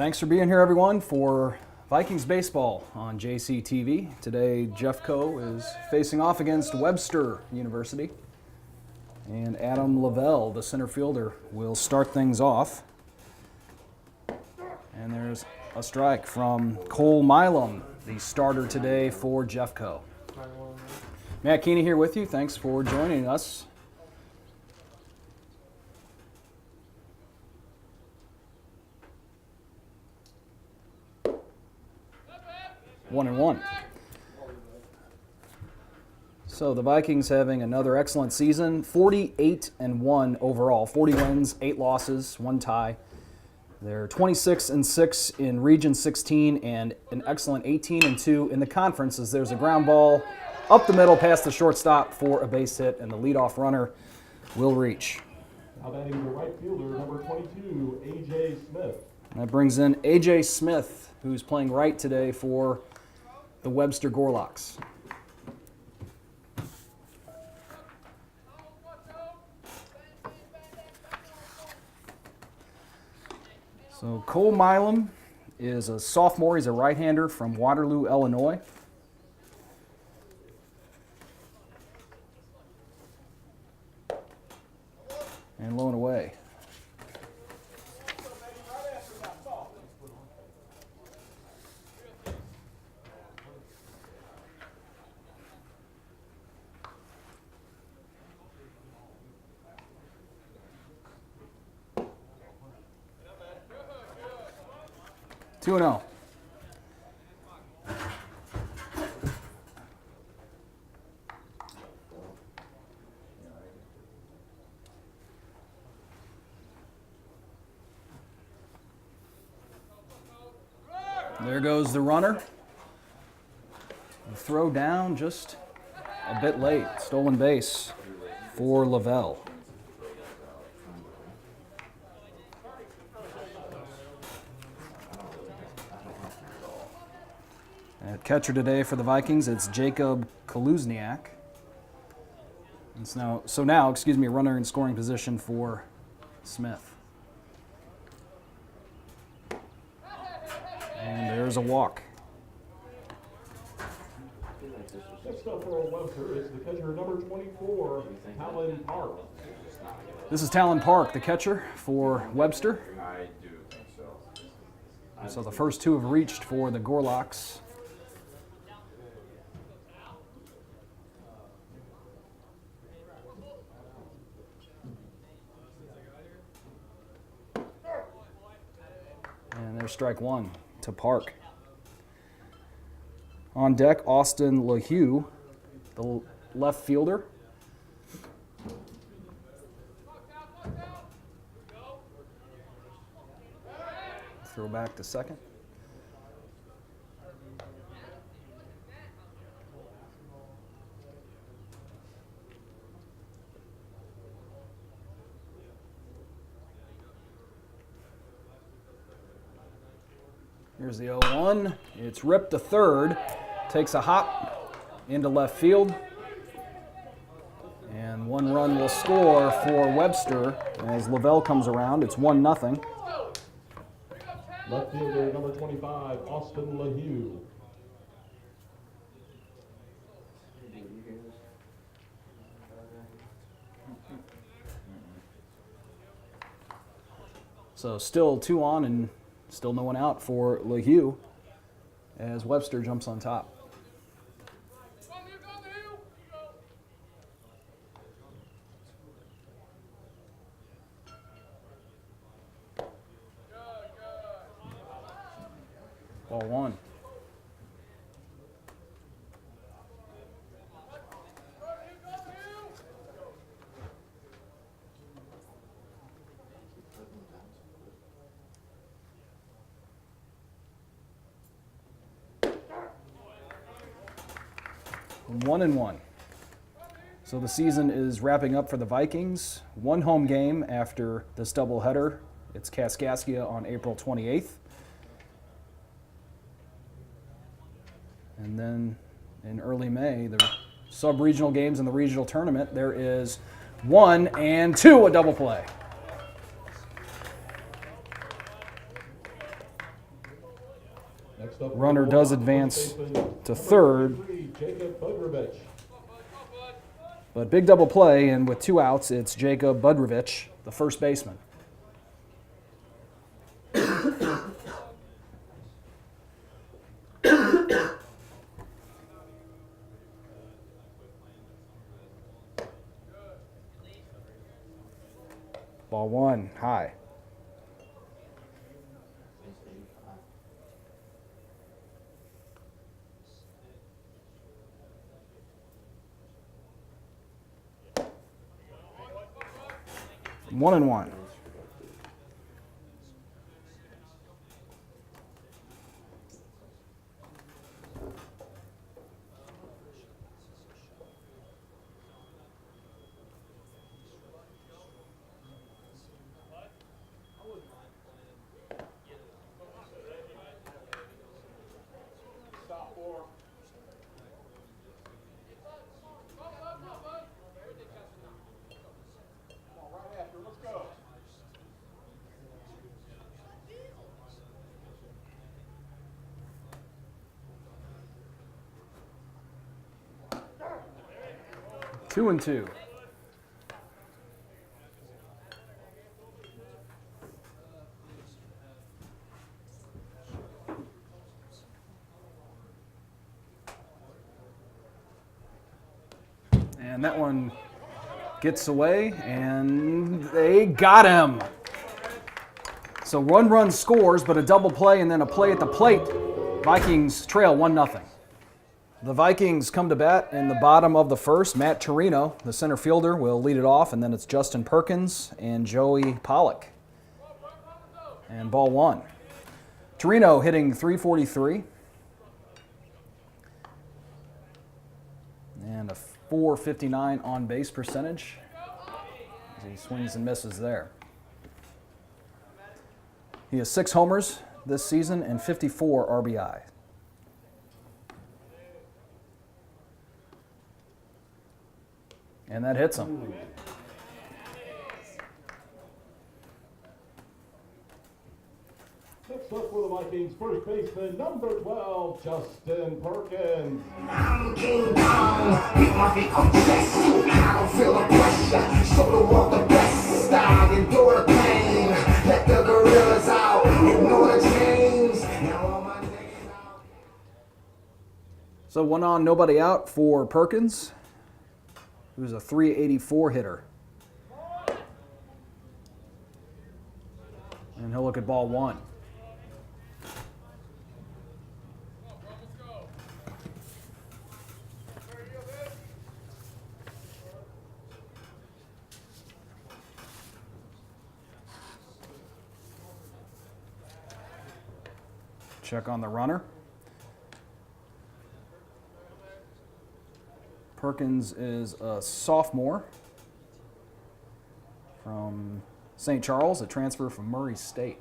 Thanks for being here, everyone, for Vikings baseball on JCTV. Today, Jeffco is facing off against Webster University. And Adam Lavelle, the center fielder, will start things off. And there's a strike from Cole Milam, the starter today for Jeffco. Matt Keeney here with you. Thanks for joining us. One and one. So the Vikings having another excellent season, 48-1 overall, 40 wins, 8 losses, 1 tie. They're 26-6 in Region 16 and an excellent 18-2 in the conference as there's a ground ball up the middle past the shortstop for a base hit, and the leadoff runner will reach. Now batting the right fielder, number 22, A.J. Smith. That brings in A.J. Smith, who's playing right today for the Webster Gorloks. So Cole Milam is a sophomore. He's a right-hander from Waterloo, Illinois. And low and away. Two and 0. There goes the runner. The throw down just a bit late. Stolen base for Lavelle. At catcher today for the Vikings, it's Jacob Kaluzniak. So now, runner in scoring position for Smith. And there's a walk. Next up for Webster is the catcher, number 24, Talon Park. This is Talon Park, the catcher for Webster. I do think so. So the first two have reached for the Gorloks. And there's strike one to Park. On deck, Austin LaHue, the left fielder. Throw back to second. Here's the 0-1. It's ripped to third. Takes a hop into left field. And one run will score for Webster as Lavelle comes around. It's 1-0. Left fielder, number 25, Austin LaHue. So still 2 on and still no one out for LaHue as Webster jumps on top. Ball 1. One and one. So the season is wrapping up for the Vikings. One home game after this doubleheader. It's Kaskaskia on April 28th. And then in early May, the sub-regional games in the regional tournament, there is 1 and 2, a double play. up Runner for the does Gorloks, advance first baseman, to number third. 33, Jacob Budrovich. But big double play, and with 2 outs, it's Jacob Budrovich, the first baseman. Ball 1, high. One and one. Two and two. And that one gets away, and they got him. So run scores, but a double play and then a play at the plate. Vikings trail 1-0. The Vikings come to bat in the bottom of the first. Matt Torino, the center fielder, will lead it off, and then it's Justin Perkins and Joey Pollock. And ball 1. Torino hitting .343. And a .459 on-base percentage. As he swings and misses there. He has 6 homers this season and 54 RBI. And that hits him. Next up for the Vikings, first baseman, number 12, Justin Perkins. I'm King Kong, beat my feet on chest. I don't feel the pressure, so to walk the best style, endure the pain. Let the gorillas out, ignore the chains. Now all my days out. So 1 on, nobody out for Perkins, who's a .384 hitter. And he'll look at ball 1. Check on the runner. Perkins is a sophomore from St. Charles, a transfer from Murray State.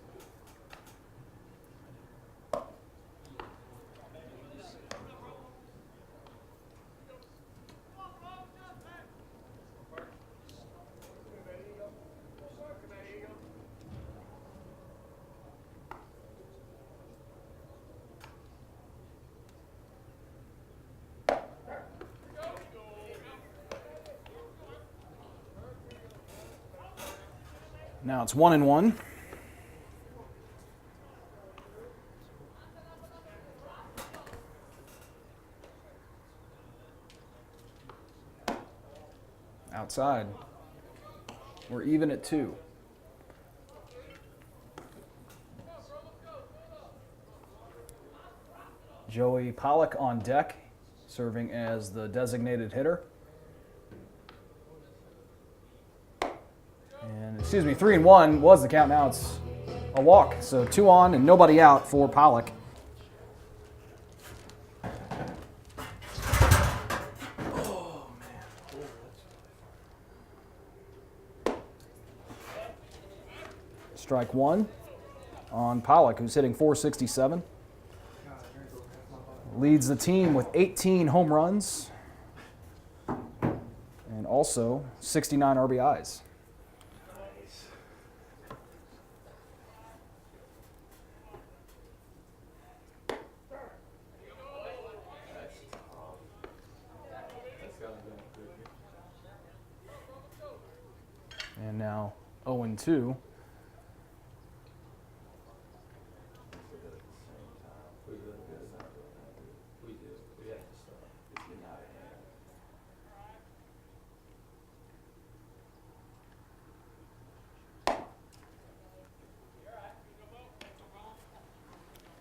Now it's 1-1. Outside. We're even at 2. Joey Pollock on deck, serving as the designated hitter. And, 3-1 was the count. Now it's a walk. So 2 on and nobody out for Pollock. Strike 1 on Pollock, who's hitting .467. Leads the team with 18 home runs and also 69 RBIs. And now 0-2.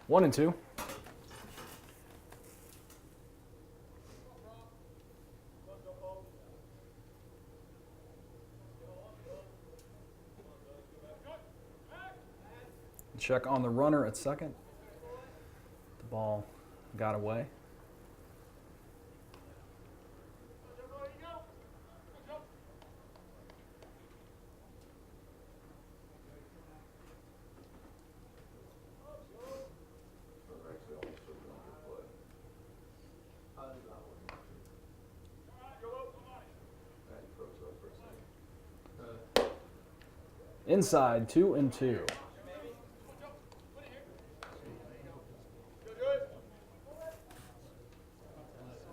One and two. Check on the runner at second. The ball got away. Inside, 2-2.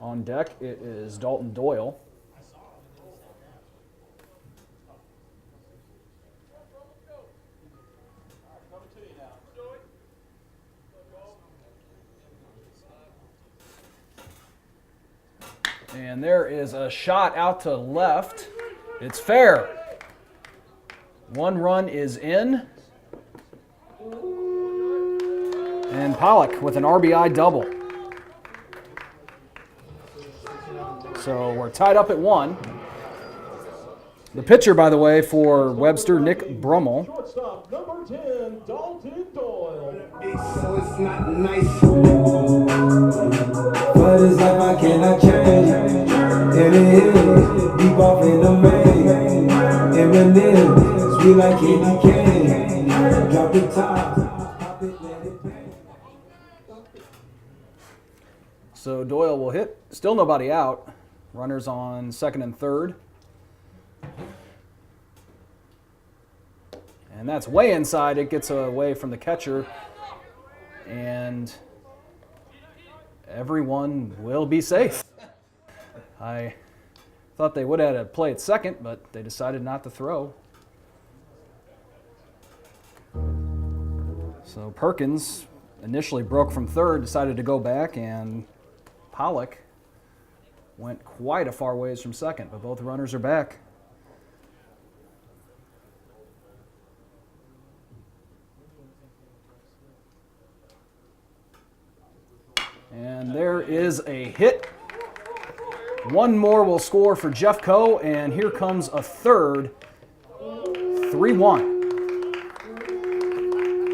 On deck, it is Dalton Doyle. And there is a shot out to left. It's fair. One run is in. And Pollock with an RBI double. So we're tied up at 1. The pitcher, by the way, for Webster, Nick Brummel. Shortstop, number 10, Dalton Doyle. So it's not nice. But it's life I cannot change. And it is deep off in the main. Eminem, sweet like candy cane. Drop the top, pop it, let it bang. So Doyle will hit. Still nobody out. Runners on second and third. And that's way inside. It gets away from the catcher. And everyone will be safe. I thought they would have had a play at second, but they decided not to throw. So Perkins initially broke from third, decided to go back, and Pollock went quite a far ways from second, but both runners are back. And there is a hit. One more will score for Jeffco, and here comes a third. 3-1.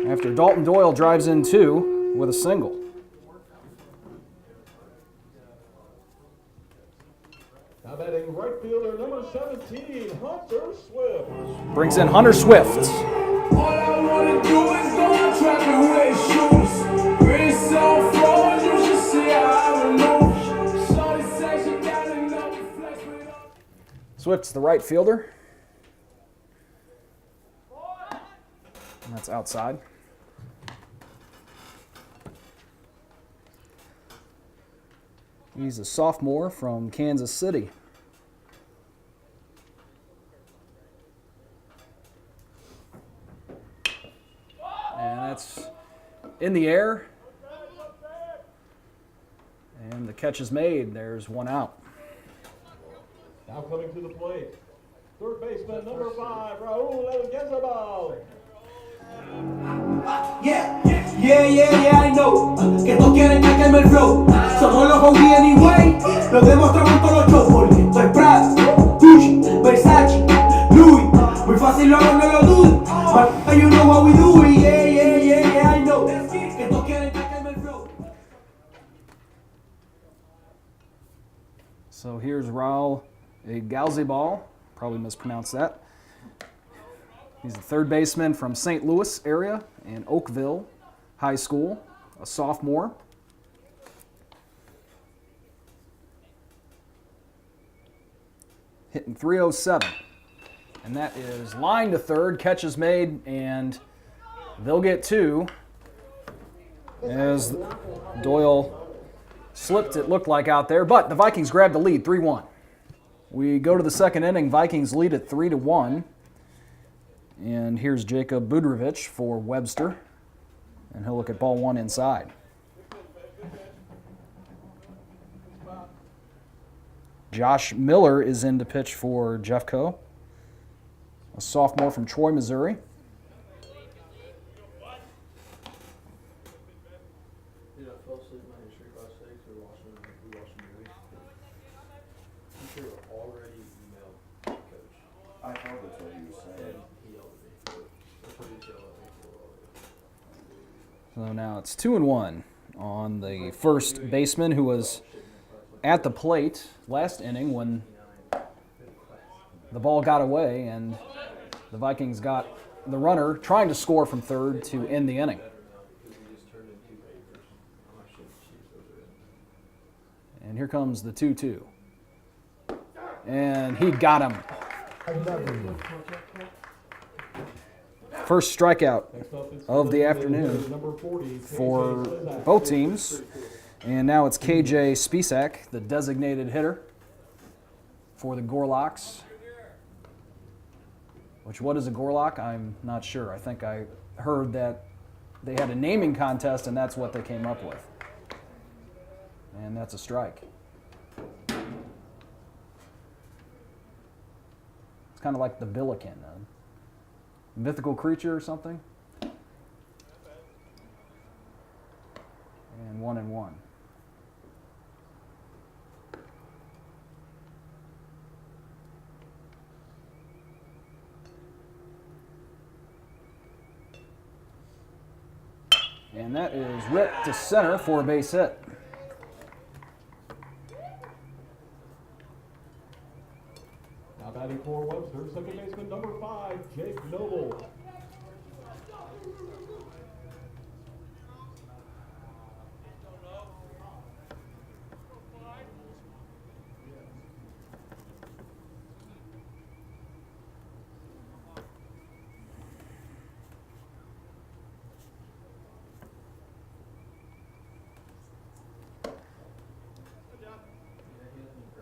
After Dalton Doyle drives in 2 with a single. Now batting right fielder, number 17, Hunter Swift. Brings in Hunter Swift. All I wanna do is go and try to wear shoes. Wrist so froze, you should see how I remove. Shorty says she got enough flex with her. Swift's the right fielder. And that's outside. He's a sophomore from Kansas City. And that's in the air. And the catch is made. There's one out. Now coming to the plate, third baseman, number 5, Raul Elgezabal. Yeah, I know. Que todos quieren caerme el flow. Somos los OG anyway. Lo demostramos en todos los shows. Porque estoy Prada, Gucci, Versace, Louis. Muy fácil lo hago, no lo dudes. But you know what we do. Yeah, I know. Que todos quieren caerme el flow. So here's Raul Elgezabal. Probably mispronounced that. He's a third baseman from St. Louis area and Oakville High School, a sophomore. Hitting .307. And that is line to third, catch is made, and they'll get 2 as Doyle slipped, it looked like, out there. But the Vikings grabbed the lead, 3-1. We go to the second inning. Vikings lead at 3-1. And here's Jacob Budrovich for Webster. And he'll look at ball one inside. Josh Miller is in to pitch for Jeffco, a sophomore from Troy, Missouri. Dude, I fell asleep in my history class today because we watched a movie. Teacher already emailed the coach. I thought that's what he was And saying. he yelled at me. The police yelled at me for all of it. So now it's 2-1 on the first baseman, who was at the plate last inning when the ball got away and the Vikings got the runner trying to score from third to end the inning. Because we just turned in 2 papers. I'm actually And here comes the 2-2. And he got him. First strikeout Next up is of the number afternoon 40, for KJ both teams. And now it's KJ Spisak, the designated hitter for the Gorloks. Which, what is a Gorlok? I'm not sure. I think I heard that they had a naming contest and that's what they came up with. And that's a strike. It's kind of like the Billiken, a mythical creature or something. And 1-1. And that is ripped to center for a base hit. Now batting for Webster, second baseman number 5, Jake Noble.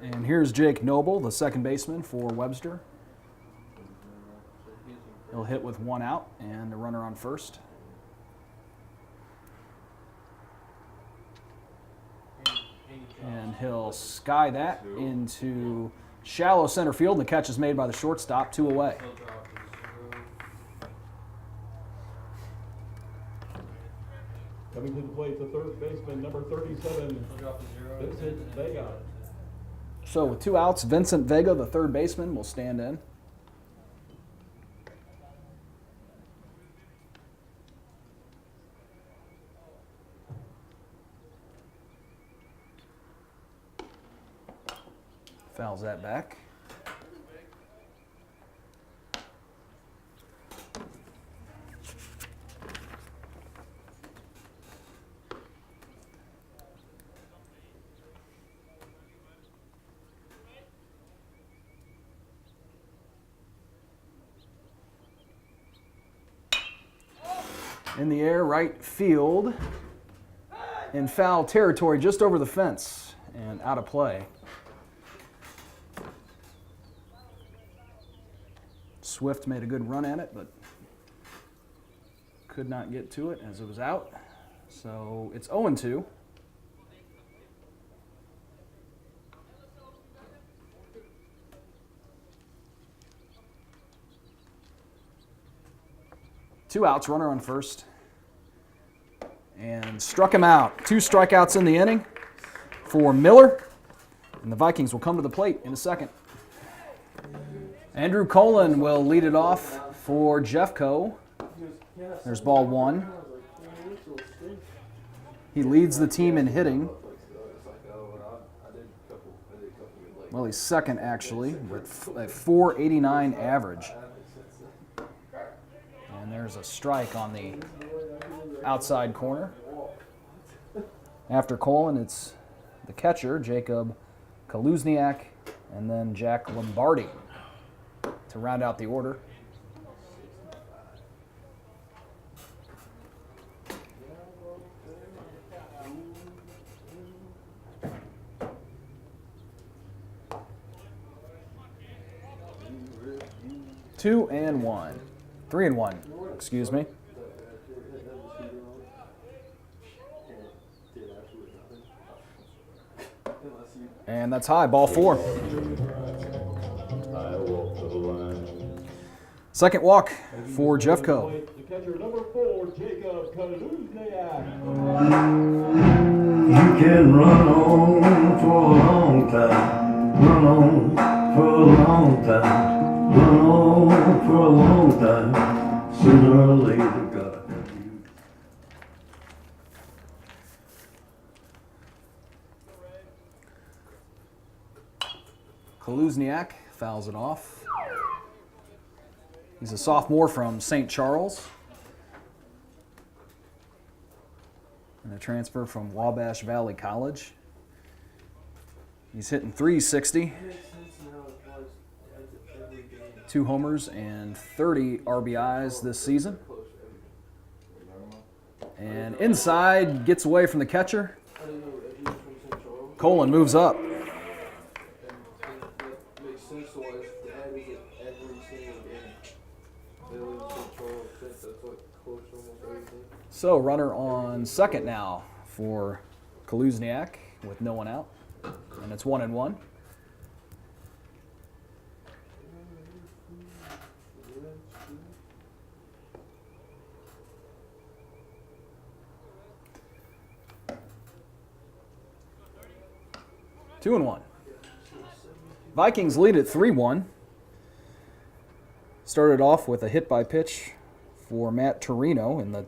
And here's Jake Noble, the second baseman for Webster. He'll hit with 1 out and a runner on first. And he'll sky that into shallow center field. The catch is made by the shortstop, 2 away. Coming to the plate, the third baseman number 37, Vincent Vega. So with 2 outs, Vincent Vega, the third baseman, will stand in. Fouls that back. In the air, right field, in foul territory, just over the fence and out of play. Swift made a good run at it, but could not get to it as it was out. So it's 0-2. Two outs, runner on first. And struck him out. 2 strikeouts in the inning for Miller. And the Vikings will come to the plate in a second. Andrew Colin will lead it off for Jeffco. There's ball 1. He leads the team in hitting. Well, he's second, actually, with a .489 average. And there's a strike on the outside corner. After Colin, it's the catcher, Jacob Kaluzniak, and then Jack Lombardi to round out the order. 2-1. 3-1. Excuse me. And that's high. Ball 4. Second walk for Jeffco. The catcher number 4, Jacob Kaluzniak. You can run on for a long time, run on for a long time, run on for a long time. Sooner or later, God. Kaluzniak fouls it off. He's a sophomore from St. Charles. And a transfer from Wabash Valley College. He's hitting .360. 2 homers and 30 RBIs this season. And inside, gets away from the catcher. Colin moves up. Makes sense to why Ed is at every single game. They live in Central, that's like close to almost everything. So runner on second now for Kaluzniak with no one out. And it's 1-1. Two and 1. Vikings lead at 3-1. Started off with a hit by pitch for Matt Torino in the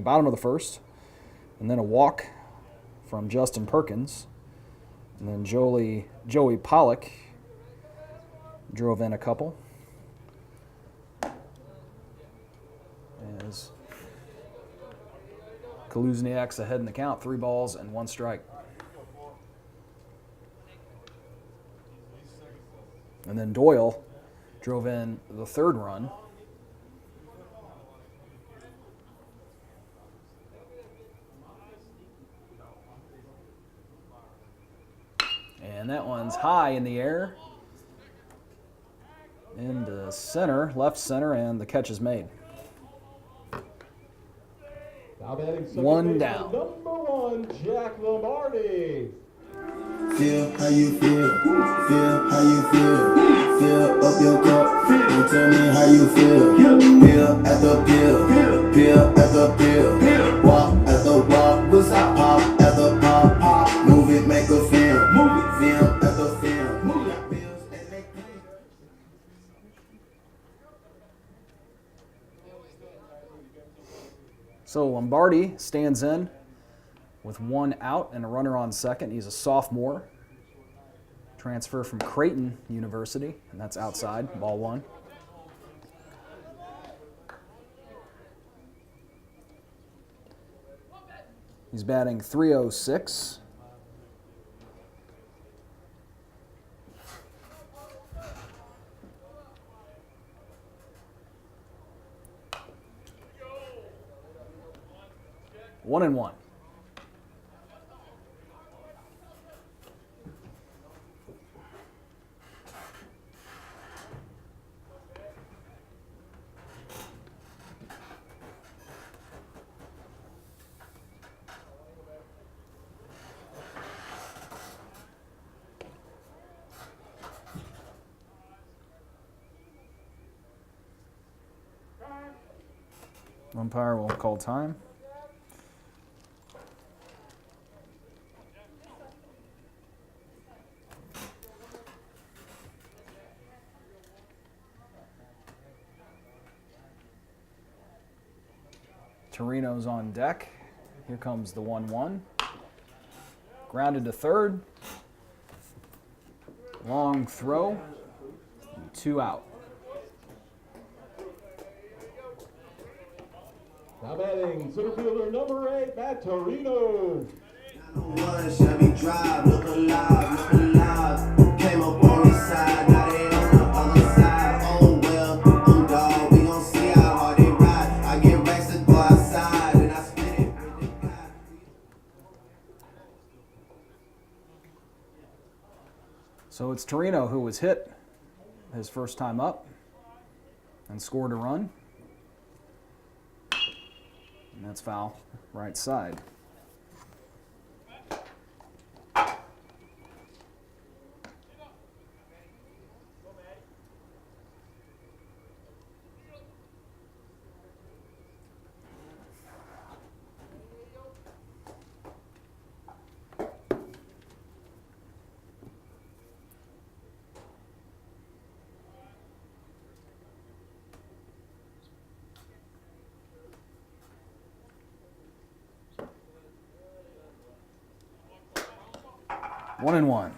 bottom of the first. And then a walk from Justin Perkins. And then Joey Pollock drove in a couple. As Kaluzniak's ahead in the count, 3 balls and 1 strike. And then Doyle drove in the 3rd run. And that one's high in the air. Into center, left center, and the catch is made. Now batting second 1 baseman, down. number 1, Jack Lombardi. Feel how you feel how you feel up your cup, don't tell me how you feel at the pill at the pill, walk at the walk, what's that pop at the pop, move it, make a film at the film, So Lombardi stands in with 1 out and a runner on second. He's a sophomore. Transfer from Creighton University, and that's outside, ball 1. He's batting .306. One and 1. Umpire will call time. Torino's on deck. Here comes the 1-1. Grounded to third. Long throw. 2 out. Now batting center fielder number 8, Matt Torino. one Chevy Drive, look alive, came up on the side, now they on the other side, oh well, I'm dog, we gon' see how hard they ride, I get racks to go outside, and I spit it with the guy. So it's Torino who was hit his first time up. and scored a run. And that's foul, right side. One and one.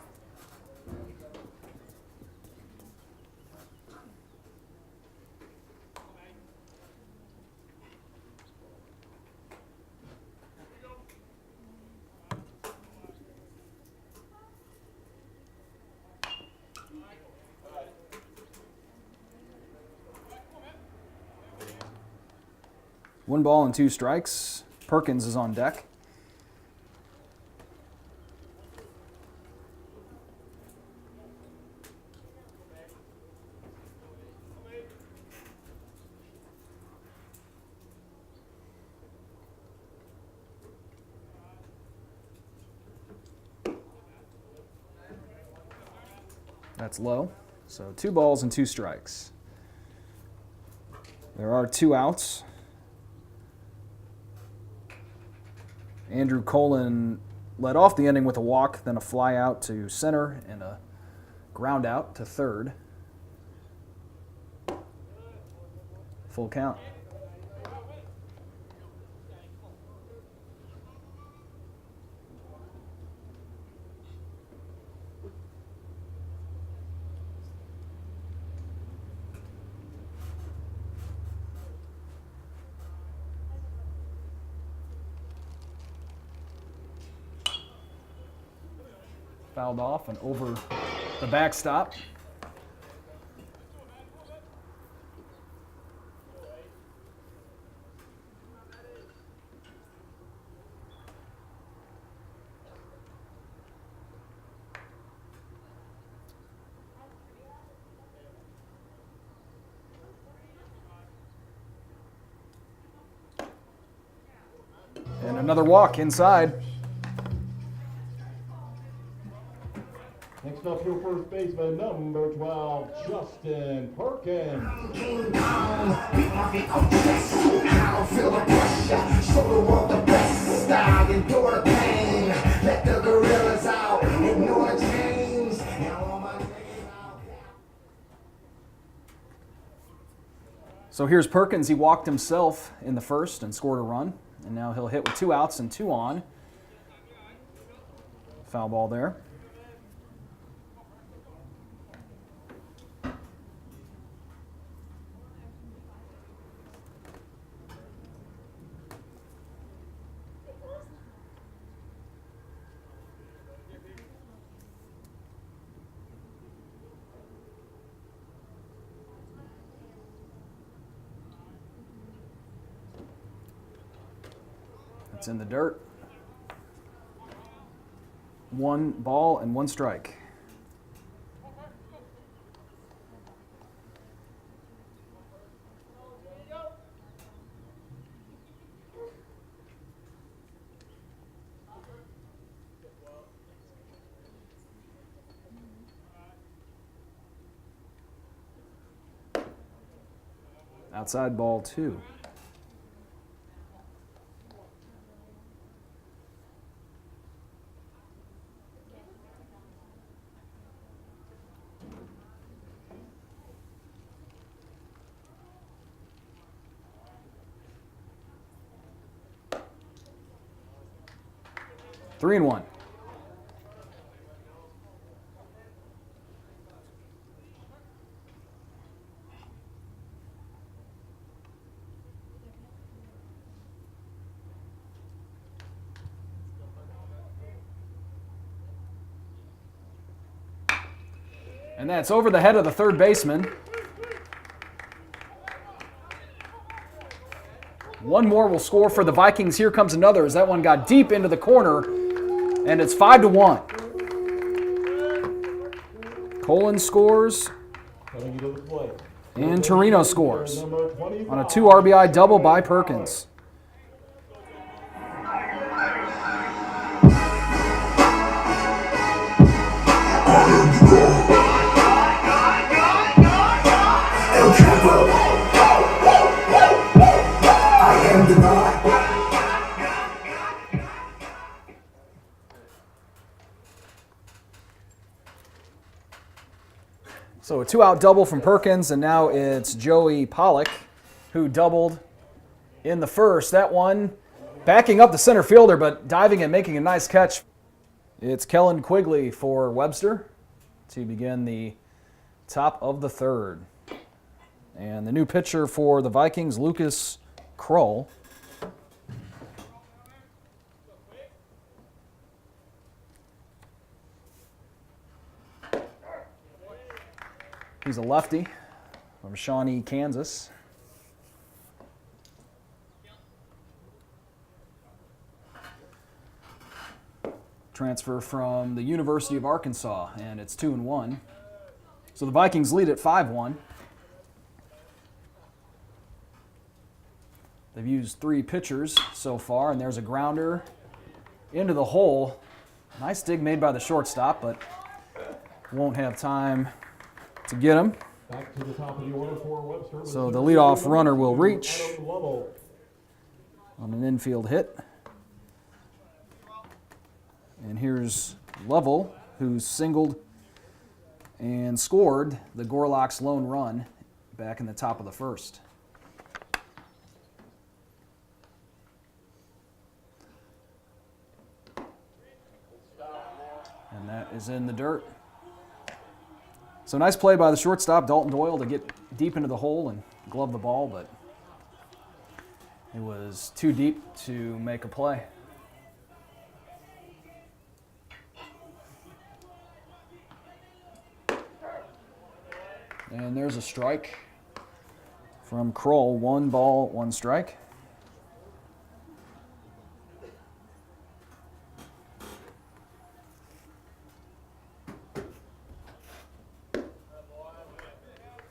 One ball and two strikes. Perkins is on deck. That's low. So 2 balls and 2 strikes. There are 2 outs. Andrew Colin led off the inning with a walk, then a fly out to center and a ground out to third. Full count. Fouled off and over the backstop. And another walk inside. Next up, your first baseman, number 12, Justin Perkins. King Kong, beat my feet on chest, and I don't feel the pressure. Show the world the best style, endure the pain. Let the gorillas out, ignore the chains. And all my niggas out. So here's Perkins. He walked himself in the first and scored a run. And now he'll hit with 2 outs and 2 on. Foul ball there. It's in the dirt. 1 ball and 1 strike. Outside ball 2. Three and one. And that's over the head of the third baseman. One more will score for the Vikings. Here comes another as that one got deep into the corner, and it's 5-1. Colin scores. Coming to the plate, And Torino scores Number 25. on a 2 RBI double by Perkins. El Capo. I am the God. So a 2-out double from Perkins, and now it's Joey Pollock, who doubled in the first. That one backing up the center fielder, but diving and making a nice catch. It's Kellen Quigley for Webster to begin the top of the third. And the new pitcher for the Vikings, Lucas Kroll. He's a lefty from Shawnee, Kansas. Transfer from the University of Arkansas, and it's 2-1. So the Vikings lead at 5-1. They've used 3 pitchers so far, and there's a grounder into the hole. Nice dig made by the shortstop, but won't have time to get him. Back to the top of the order for Webster. So the leadoff runner will reach Adam Lovell. on an infield hit. And here's Lovell, who singled and scored the Gorloks' lone run back in the top of the first. And that is in the dirt. So nice play by the shortstop, Dalton Doyle, to get deep into the hole and glove the ball, but it was too deep to make a play. And there's a strike from Kroll. 1 ball, 1 strike.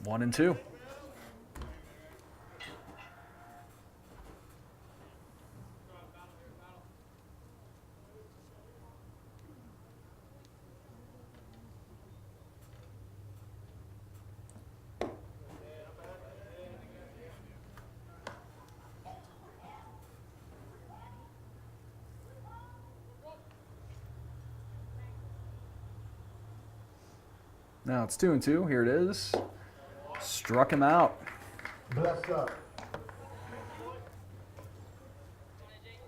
One and 2. Now it's 2-2. Here it is. Struck him out. Bless up.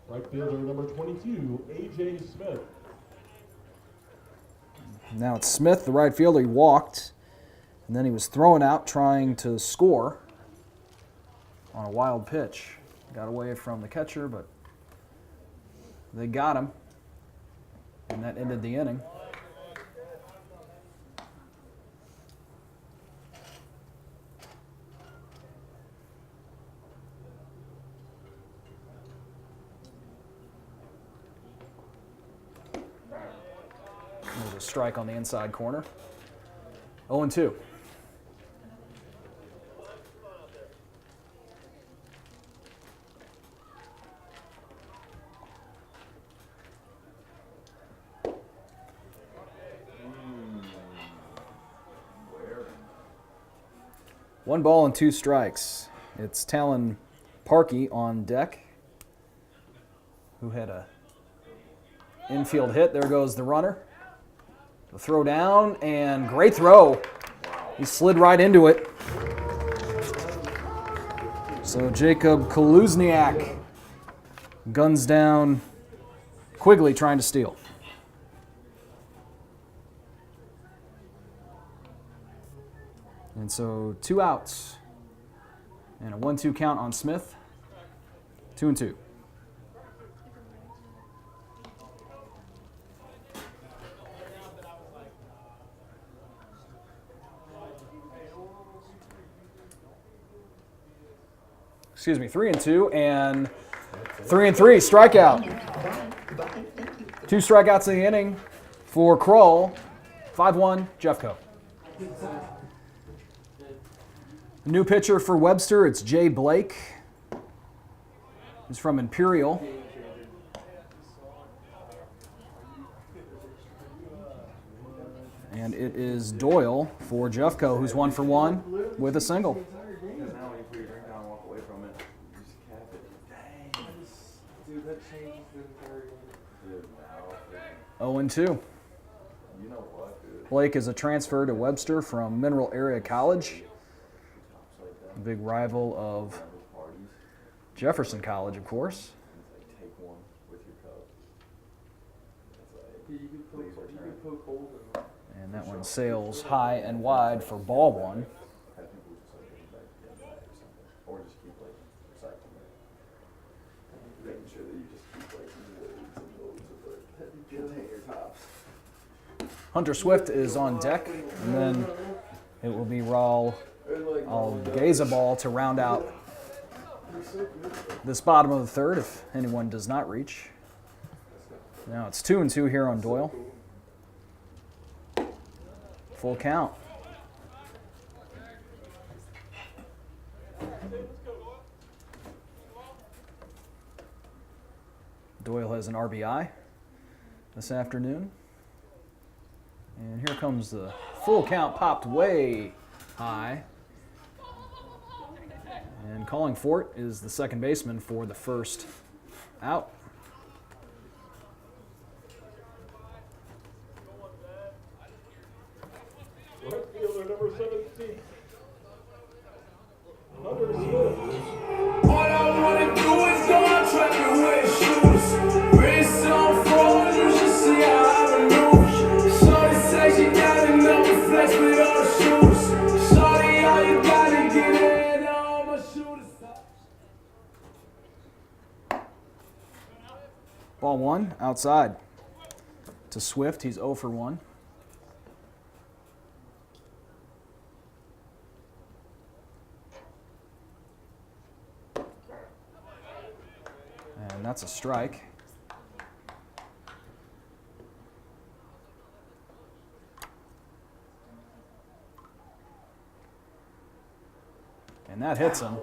Right fielder number 22, A.J. Smith. Now it's Smith, the right fielder. He walked, and then he was thrown out trying to score on a wild pitch. Got away from the catcher, but they got him, and that ended the inning. There's a strike on the inside corner. 0-2. One ball and 2 strikes. It's Talon Parkey on deck, who had a infield hit. There goes the runner. The throw down, and great throw. He slid right into it. So Jacob Kaluzniak guns down Quigley trying to steal. And so 2 outs and a 1-2 count on Smith. 2-2. Excuse me, 3-2 and 3-3 strikeout. 2 strikeouts in the inning for Kroll. 5-1 Jeffco. New pitcher for Webster, it's Jay Blake. He's from Imperial. And it is Doyle for Jeffco, who's 1 for 1 with a single. Because now when you put your drink down and walk away from it, you just cap it. Dang. Dude, that changes the entire game. Dude, now. 0-2. You know what, dude? Blake is a transfer to Webster from Mineral Area College, a big rival of Jefferson College, of course. Take one with your cup. Yeah, you could poke holes in them. And that one sails high and wide for ball 1. I think we just like getting back or something. Or just keep like recycling it. Making sure that you just keep like loads and loads of the container tops. Hunter Swift is on deck, and then it will be Raul Algazabal to round out this bottom of the third if anyone does not reach. Now it's 2-2 here on Doyle. Full count. Doyle has an RBI this afternoon. And here comes the full count, popped way high. And calling for it is the second baseman for the first out. Right fielder number 17. Hunter Swift. All I wanna do is go on track and wear shoes. Wrist on forward, you should see how I maneuver. Shorty say she got enough flex with all the shoes. Shorty, all you gotta get in all my shooters. Ball 1 outside to Swift. He's 0 for 1. And that's a strike. And that hits him.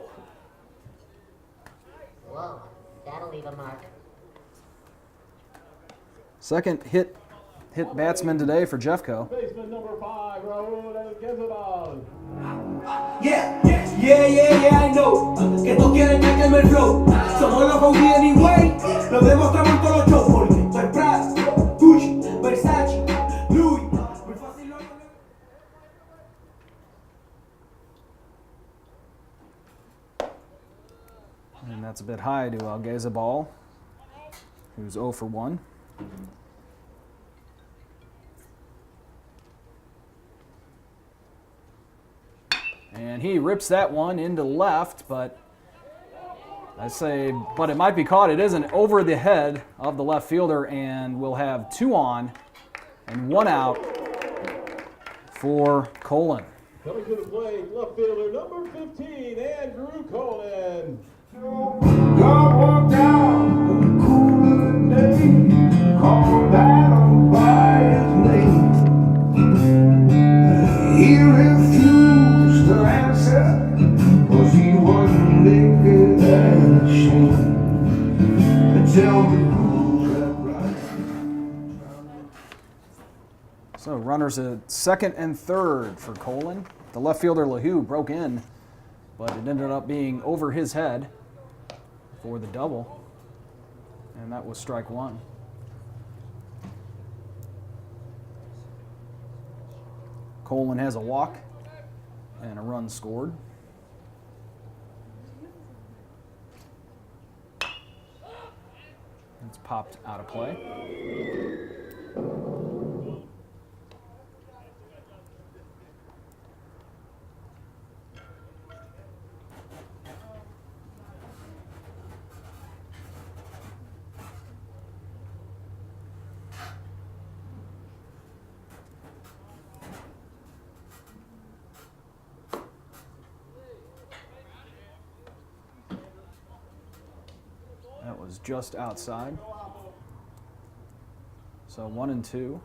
Whoa, that'll leave a mark. Second hit batsman today for Jeffco. Baseman number 5, Raul Algazabal. Yeah, I know. Que estos quieren que queme el flow. Somos los OG anyway. Lo demostramos en todos los shows. Porque estoy Prada, Gucci, Versace, Louis. Muy fácil lo And that's a bit high to Algazabal, who's 0 for 1. And he rips that one into left, but it might be caught. It isn't, over the head of the left fielder, and we'll have 2 on and 1 out for Colin. Coming to the plate, left fielder number 15, Andrew Colin. God walked down on a cooler day, called battle by his name. He refused to answer, 'cause he was naked and ashamed. Tell me who's that right? So runners at second and third for Colin. The left fielder LaHue broke in, but it ended up being over his head for the double, and that was strike 1. Colin has a walk and a run scored. It's popped out of play. That was just outside. So 1-2.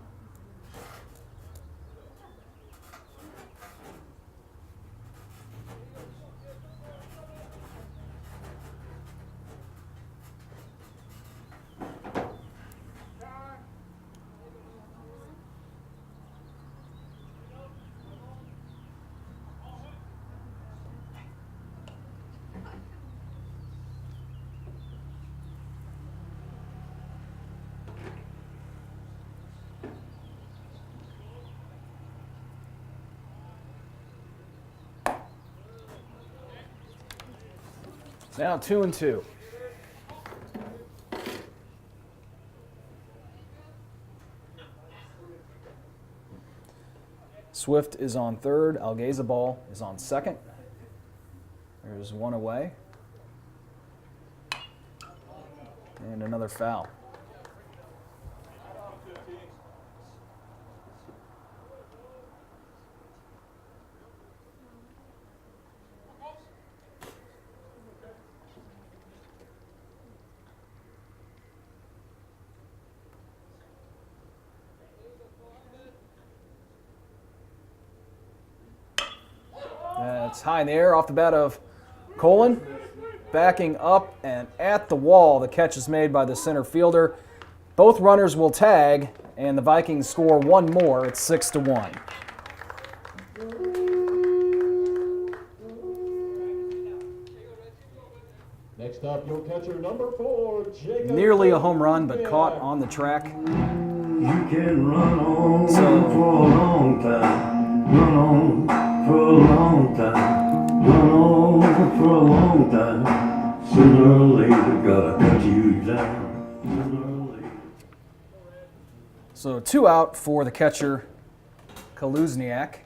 Now 2-2. Swift is on third. Algazabal is on second. There's one away. And another foul. That's high in the air off the bat of Colin. Backing up and at the wall. The catch is made by the center fielder. Both runners will tag, and the Vikings score one more. It's 6-1. Next up, your catcher, number 4, Jacob. Nearly a home run, but caught on the track. You can run on So- for a long time. Run on for a long time. Run on for a long time. Sooner or later, gotta cut you down. Sooner or later. So 2 out for the catcher, Kaluzniak.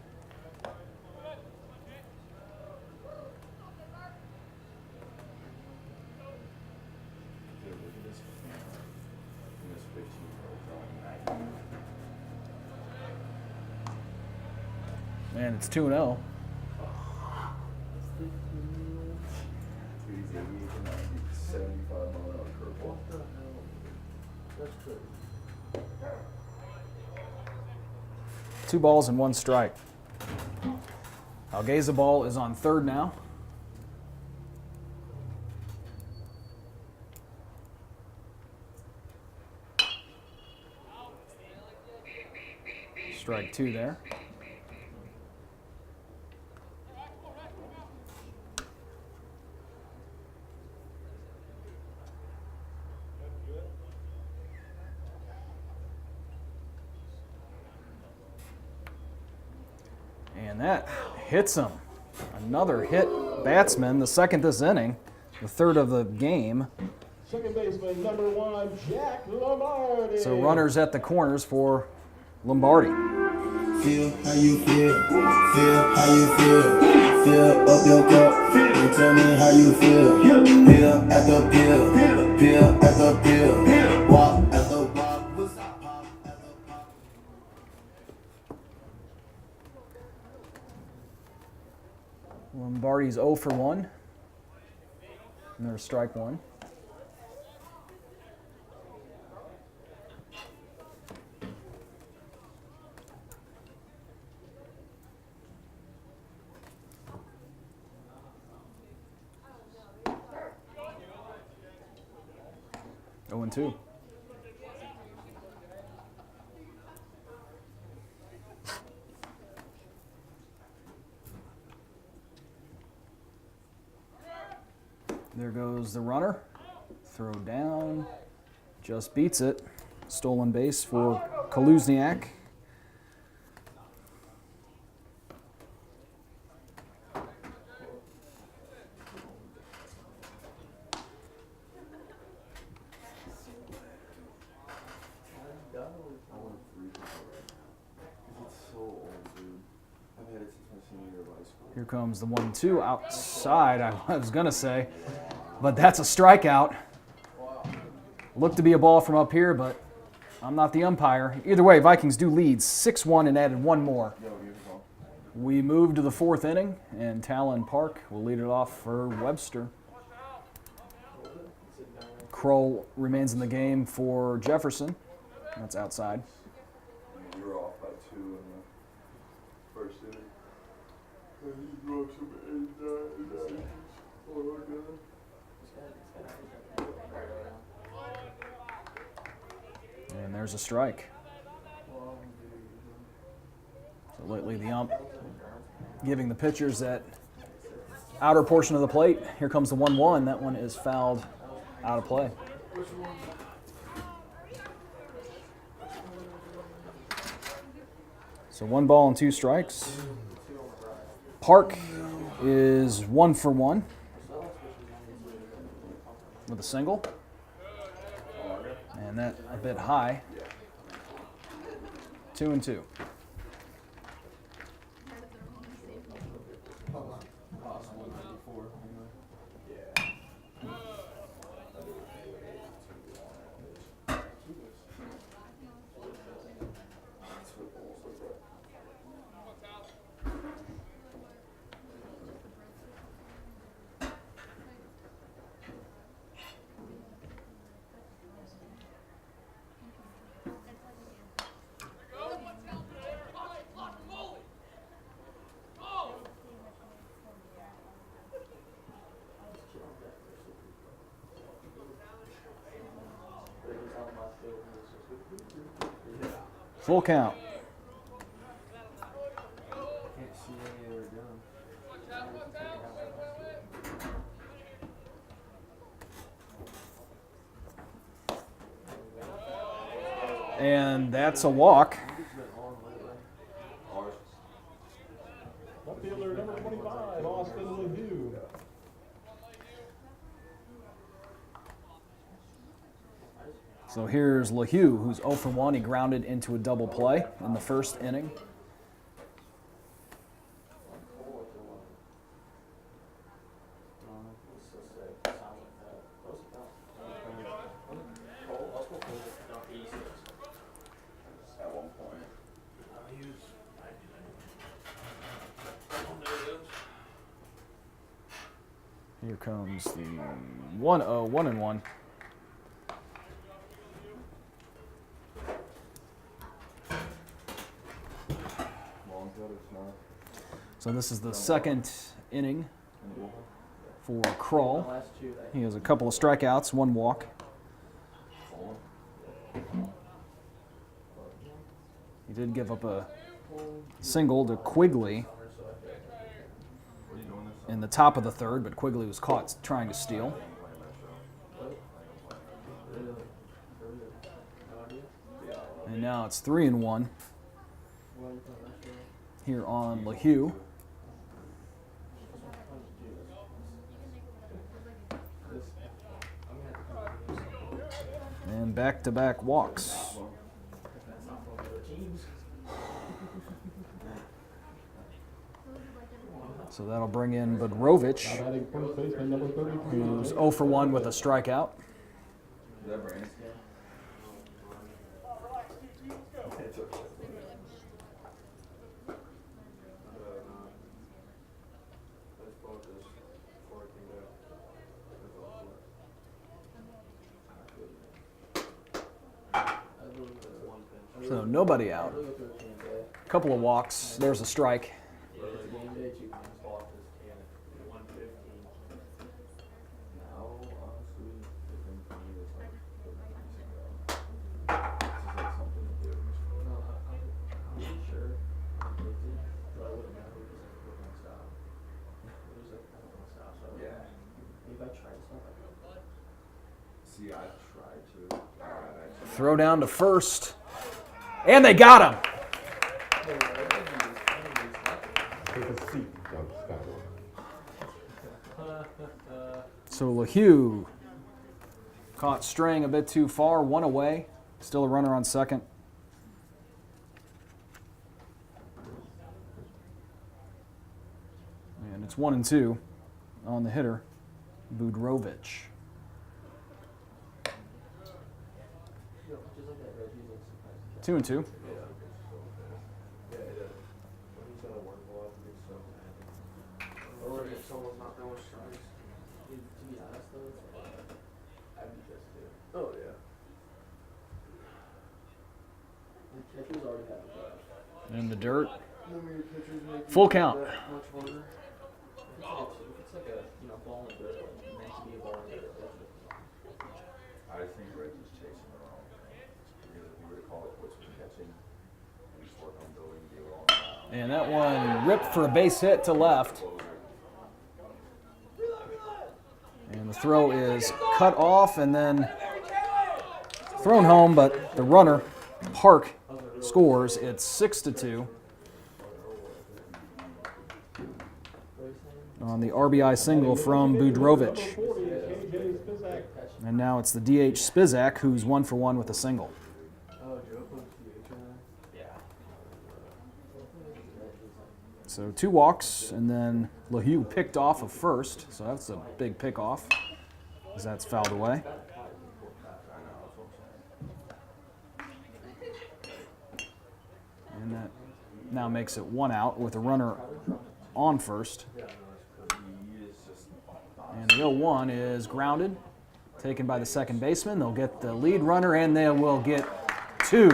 Dude, look at this in this 15-year-old drawing. And it's 2-0. Dude, he's 88 to 90, 75 mile-an-hour curveball. That's good. 2 balls and 1 strike. Algazabal is on third now. Strike 2 there. And that hits him. Another hit batsman, the second this inning, the third of the game. Second baseman, number 1, Jack Lombardi. So runners at the corners for Lombardi. Feel how you feel how you feel. Fill up your cup and tell me how you feel. Pill at the pill, pill at the pill. Walk at the walk, what's up, pop at the pop. Lombardi's 0 for 1. And there's strike 1. Oh, and 2. There goes the runner. Throw down. Just beats it. Stolen base for Kaluzniak. I want to freeze it already. Because it's so old, dude. I've had it since my senior year of high school. Here comes the 1-2 outside, I was going to say. But that's a strikeout. Looked to be a ball from up here, but I'm not the umpire. Either way, Vikings do lead 6-1 and added one more. Yo, give it a call. We move to the 4th inning, and Talon Park will lead it off for Webster. Kroll remains in the game for Jefferson. That's outside. You were off by 2 in the first inning. And you drove some 89. Oh my God. And there's a strike. So lately the ump giving the pitchers that outer portion of the plate. Here comes the 1-1. That one is fouled out of play. So 1 ball and 2 strikes. Park is 1 for 1. with a single. And that a bit high. 2-2. Full count. Can't see any other gun. And that's a walk. Left fielder number 25, Austin LeDue. So here's LeHue, who's 0 for 1. He grounded into a double play in the first inning. At one point. Here comes the 1-0, 1-1. So this is the second inning for Kroll. He has a couple of strikeouts, 1 walk. He did give up a single to Quigley in the top of the third, but Quigley was caught trying to steal. And now it's 3-1 here on LeHue. And back-to-back walks. So that'll bring in Budrovich, Batting first baseman number 33. who's 0 for 1 with a strikeout. Is that Brandon? It's okay. So nobody out. Couple of walks. There's a strike. See, I tried to. Throw down to first. And they got him. Take a seat, Doug Scott. So LeHue caught straying a bit too far, 1 away. Still a runner on second. And it's 1-2 on the hitter, Budrovich. Two and two. Or if someone's not throwing strikes, to be honest though, I'd be pissed too. Oh yeah. The catchers already have a draft. In the dirt. The way your pitchers make Full it count. that much harder. If it's like a ball in the dirt, like meant to be a ball in the dirt, that's I think Reggie's chasing around. Because if you were to call it what's been catching, we just work on building the all around. And that one ripped for a base hit to left. And the throw is cut off and then thrown home, but the runner, Park, scores. It's 6-2 on the RBI single from Budrovich. 40, KJ Spizak. And now it's the DH Spizak, who's 1 for 1 with a single. Oh, Joe puts the H on that? So 2 walks, and then LaHue picked off of first, so that's a big pickoff, as that's fouled away. And that now makes it 1 out with a runner on first. And the 0-1 is grounded, taken by the second baseman. They'll get the lead runner, and they will get 2.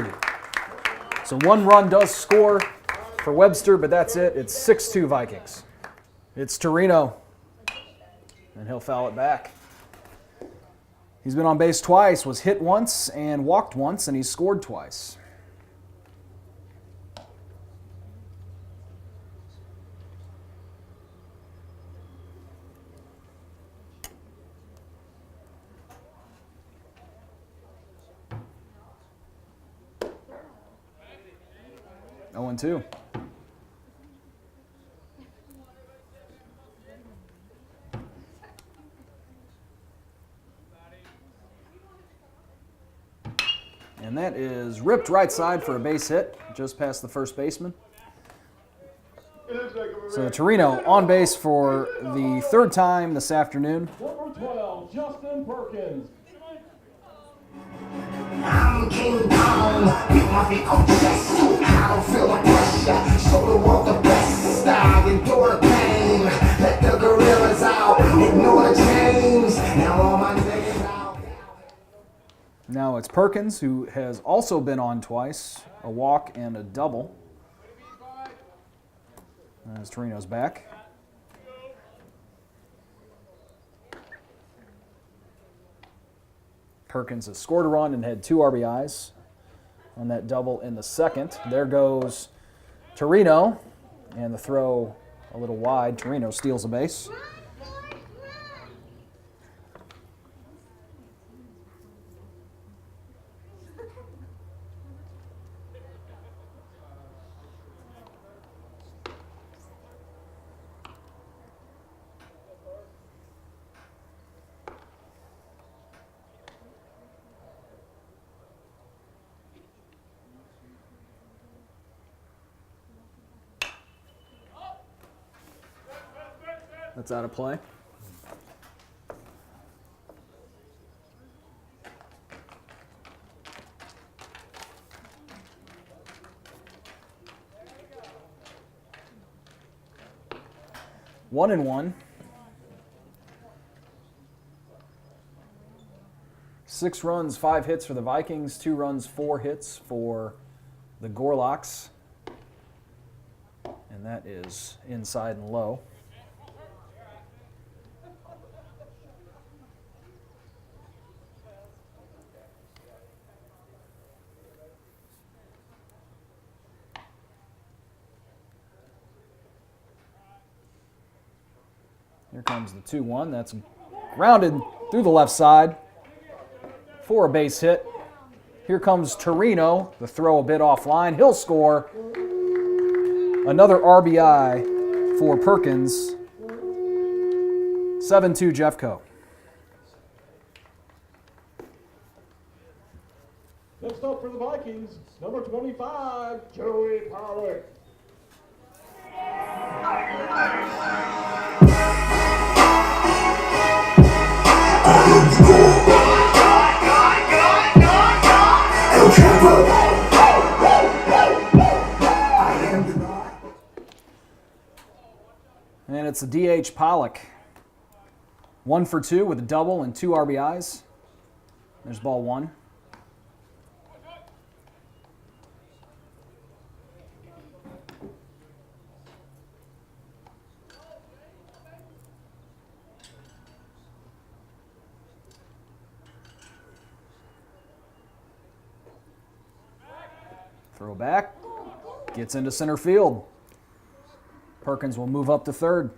So 1 run does score for Webster, but that's it. It's 6-2 Vikings. It's Torino, and he'll foul it back. He's been on base twice, was hit once and walked once, and he's scored twice. Oh, 0-2. And that is ripped right side for a base hit, just past the first baseman. So Torino on base for the 3rd time this afternoon. Number 12, Justin Perkins. I'm King Kong, beat my feet on chest. I don't feel the pressure, show the world the best. I endure the pain, let the gorillas out, ignore the chains. Now all my niggas out. Now it's Perkins, who has also been on twice, a walk and a double. As Torino's back. Perkins has scored a run and had 2 RBIs on that double in the second. There goes Torino, and the throw a little wide. Torino steals a base. That's out of play. One and one. 6 runs, 5 hits for the Vikings, 2 runs, 4 hits for the Gorloks. And that is inside and low. Here comes the 2-1. That's grounded through the left side for a base hit. Here comes Torino. The throw a bit offline. He'll score. Another RBI for Perkins. 7-2 Jeffco. Next up for the Vikings, number 25, Joey Pollock. And it's the DH Pollock. 1 for 2 with a double and 2 RBIs. There's ball 1. Throw back, gets into center field. Perkins will move up to third.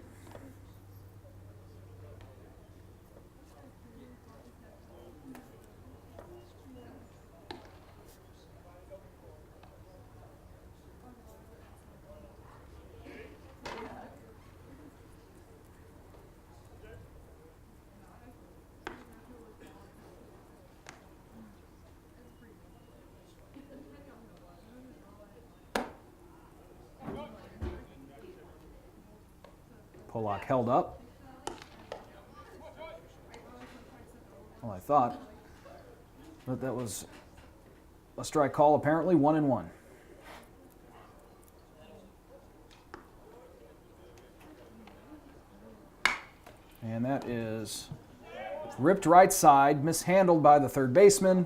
Pollock held up. Well, I thought. But that was a strike call, apparently 1-1. And that is ripped right side, mishandled by the third baseman.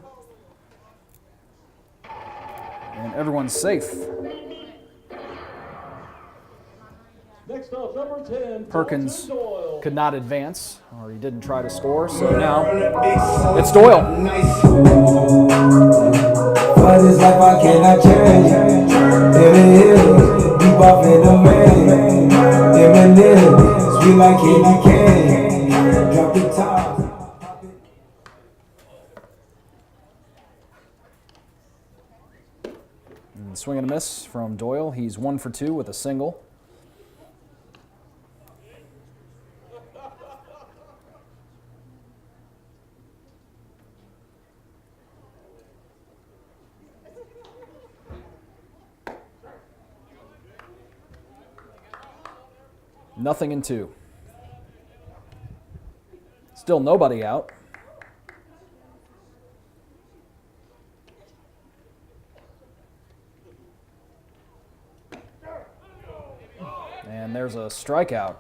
And everyone's safe. Next up, number 10, Perkins Doyle. could not advance, or he didn't try to score, so now it's Doyle. For this life I cannot change. It is deep off in the vein. Eminem, sweet like candy cane. Drop the top. And swing and a miss from Doyle. He's 1 for 2 with a single. Nothing in 2. Still nobody out. And there's a strikeout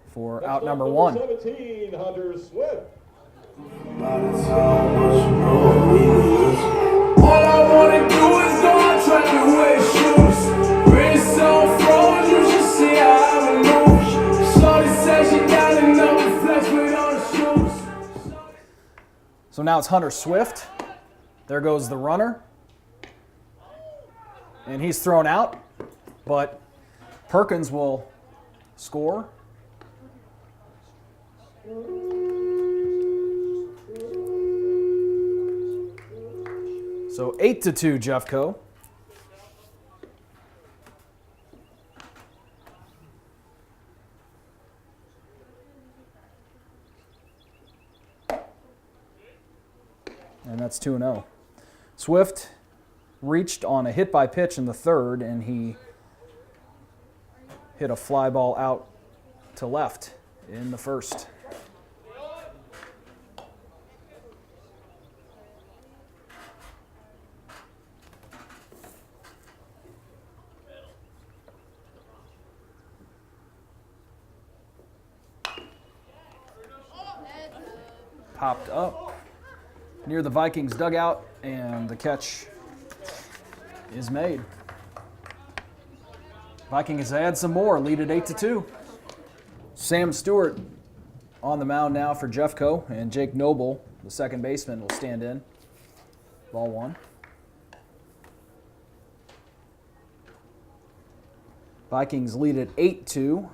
for out number 1. 17, Hunter Swift. All I wanna do is go and try to wear shoes. Wrist so froze, you should see how I move. Shorty said she got enough flex with all the shoes. So now it's Hunter Swift. There goes the runner. And he's thrown out, but Perkins will score. So 8-2 Jeffco. And that's 2-0. Swift reached on a hit by pitch in the third, and he hit a fly ball out to left in the first. Popped up near the Vikings dugout, and the catch is made. Vikings add some more, lead at 8-2. Sam Stewart on the mound now for Jeffco, and Jake Noble, the second baseman, will stand in. Ball 1. Vikings lead at 8-2.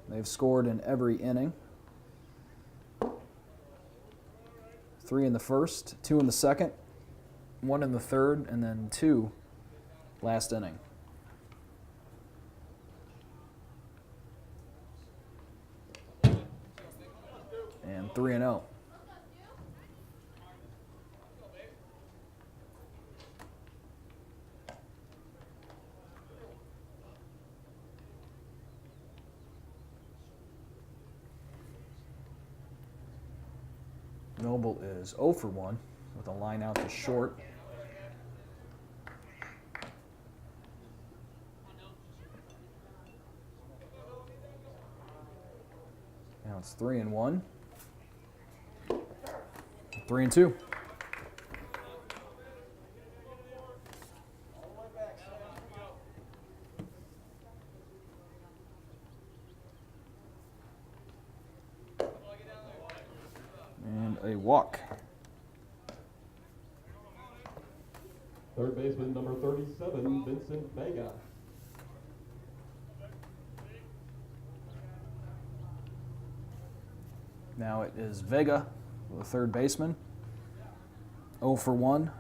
They've scored in every inning. 3 in the first, 2 in the second, 1 in the third, and then 2 last inning. And 3-0. Noble is 0 for 1 with a line out to short. Now it's 3-1. 3-2. And a walk. Third baseman, number 37, Vincent Vega. Now it is Vega, the third baseman. 0 for 1.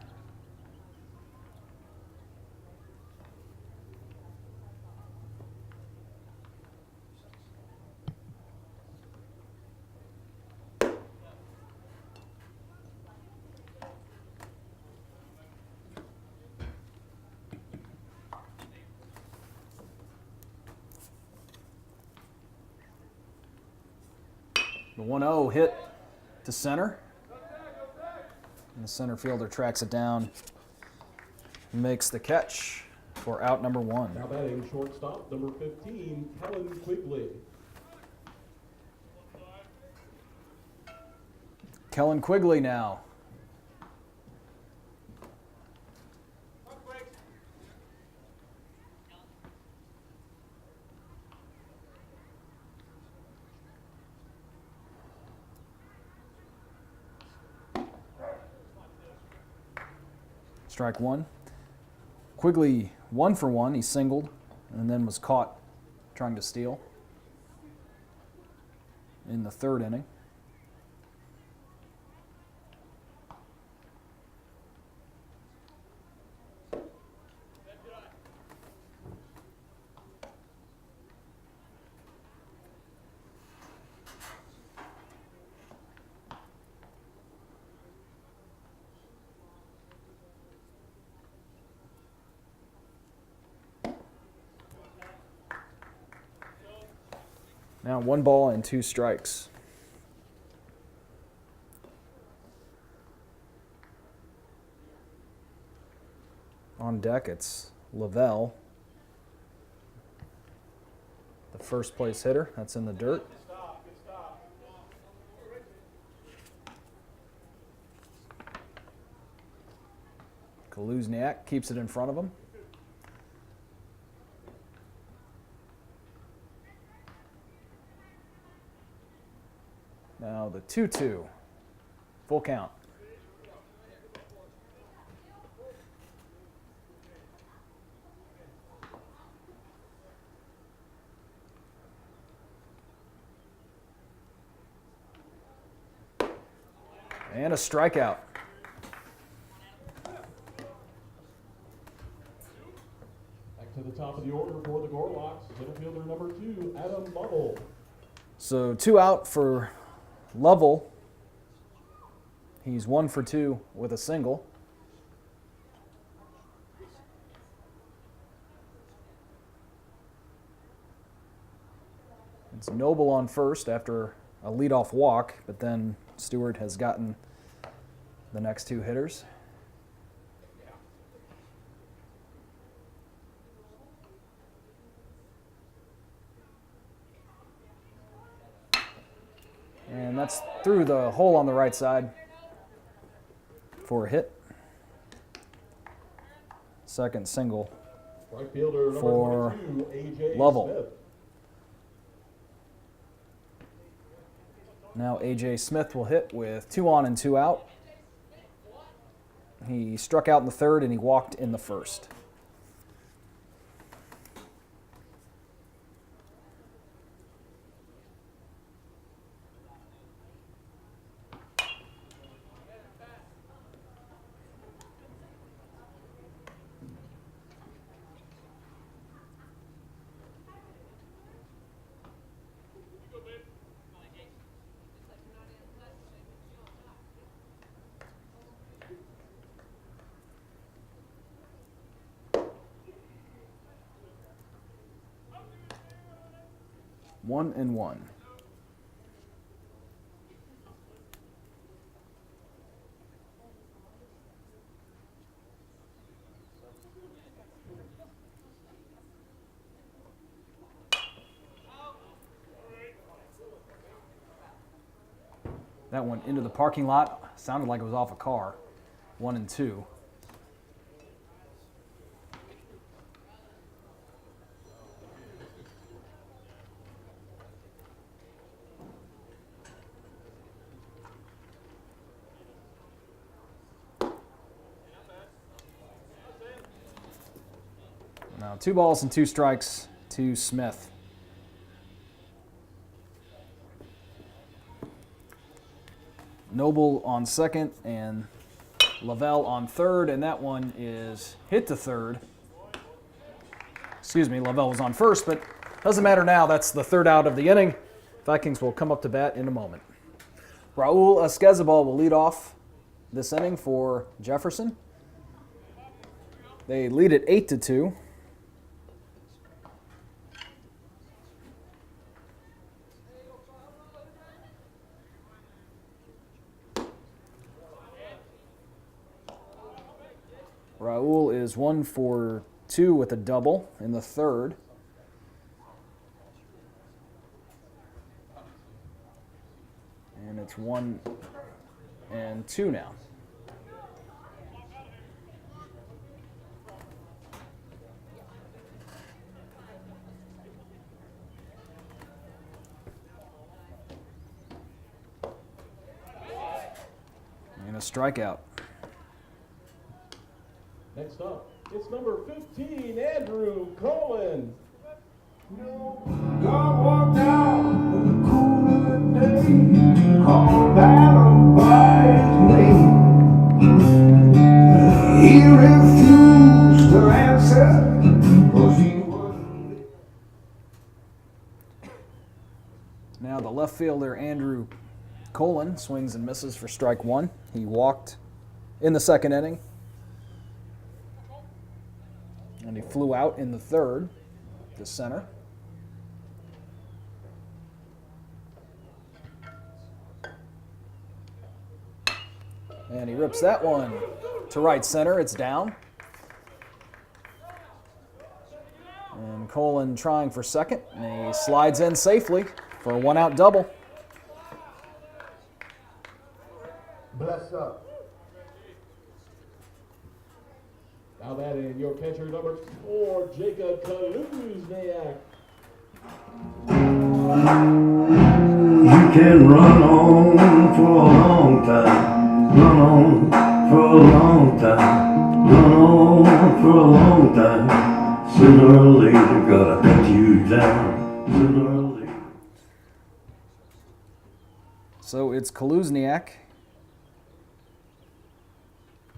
The 1-0 hit to center. And the center fielder tracks it down, makes the catch for out number 1. Now batting shortstop, number 15, Kellen Quigley. Kellen Quigley now. Strike 1. Quigley 1 for 1. He singled and then was caught trying to steal in the 3rd inning. Now 1 ball and 2 strikes. On deck, it's Lavelle, the first place hitter. That's in the dirt. Kaluzniak keeps it in front of him. Now the 2-2, full count. And a strikeout. Back to the top of the order for the Gorloks, center fielder number 2, Adam Lovell. So 2 out for Lovell. He's 1 for 2 with a single. It's Noble on first after a leadoff walk, but then Stewart has gotten the next 2 hitters. And that's through the hole on the right side for a hit. Second single Right fielder number for 22, A.J. Lovell. Smith. Now A.J. Smith will hit with 2 on and 2 out. He struck out in the 3rd and he walked in the 1st. One and one. That went into the parking lot. Sounded like it was off a car. 1 and 2. Now 2 balls and 2 strikes to Smith. Noble on second and Lavelle on third, and that one is hit to third. Excuse me, Lavelle was on first, but doesn't matter now. That's the 3rd out of the inning. Vikings will come up to bat in a moment. Raul Esquezabal will lead off this inning for Jefferson. They lead it 8-2. Raul is 1 for 2 with a double in the third. And it's 1 and 2 now. And a strikeout. Next up, it's number 15, Andrew Colin. God walked out on the cool day, called Adam by his name. He refused to answer, 'cause he wasn't. Now the left fielder, Andrew Colin, swings and misses for strike 1. He walked in the second inning. And he flew out in the third to center. And he rips that one to right center. It's down. And Colin trying for second. And he slides in safely for a 1-out double. Bless up. Now batting your catcher, number 4, Jacob Kaluzniak. You can run on for a long time, run on for a long time, run on for a long time. Sooner or later, gotta cut you down. Sooner or later. So it's Kaluzniak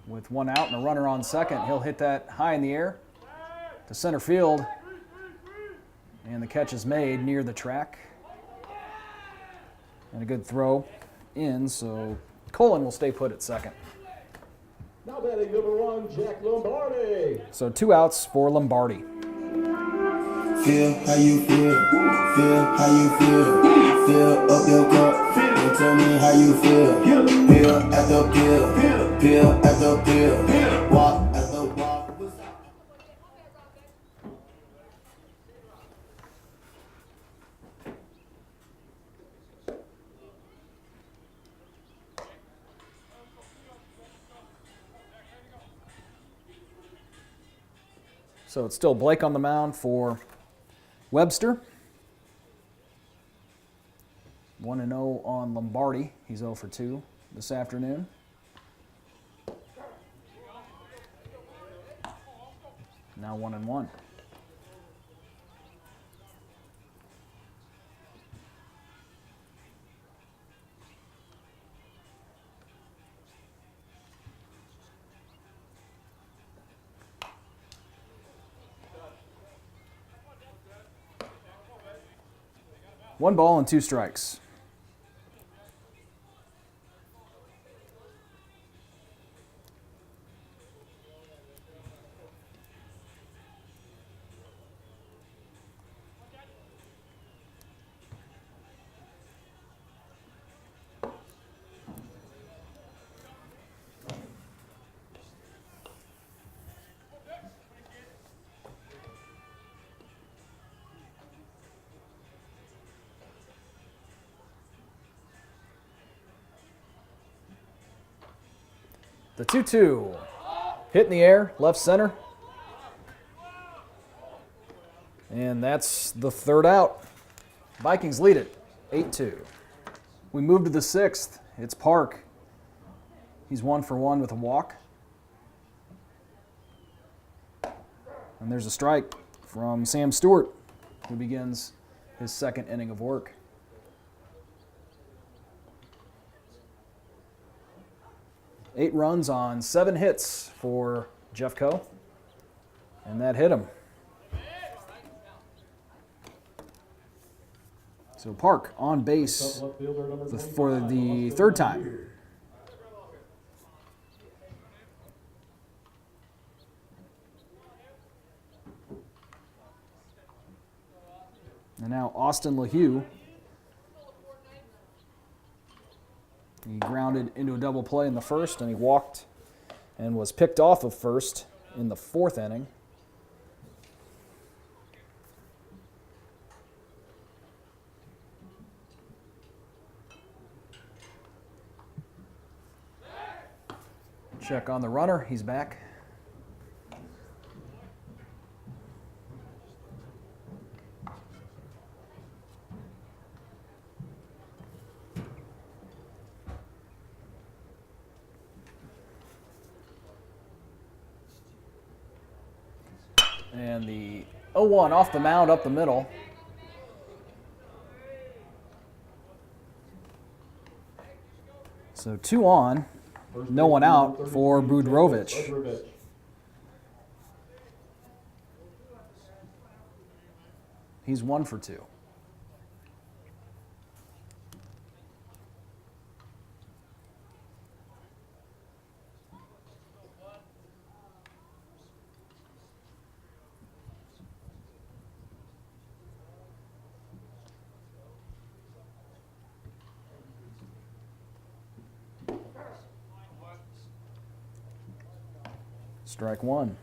with 1 out and a runner on second. He'll hit that high in the air to center field. And the catch is made near the track. And a good throw in, so Colin will stay put at second. Now batting number 1, Jack Lombardi. So 2 outs for Lombardi. Feel how you feel how you feel up your cup, and tell me how you feel. Peel at the peel at the peel, walk at the walk. So it's still Blake on the mound for Webster. 1-0 on Lombardi. He's 0 for 2 this afternoon. Now 1-1. One ball and 2 strikes. The 2-2. Hit in the air, left center. And that's the third out. Vikings lead it, 8-2. We move to the 6th. It's Park. He's 1 for 1 with a walk. And there's a strike from Sam Stewart, who begins his second inning of work. Eight runs on 7 hits for Jeffco, and that hit him. So Park on base for the third time. And now Austin LaHue. He grounded into a double play in the first, and he walked and was picked off of first in the 4th inning. Check on the runner. He's back. And the 0-1 off the mound up the middle. So 2 on, no one out for Budrovich. He's 1 for 2. Strike 1.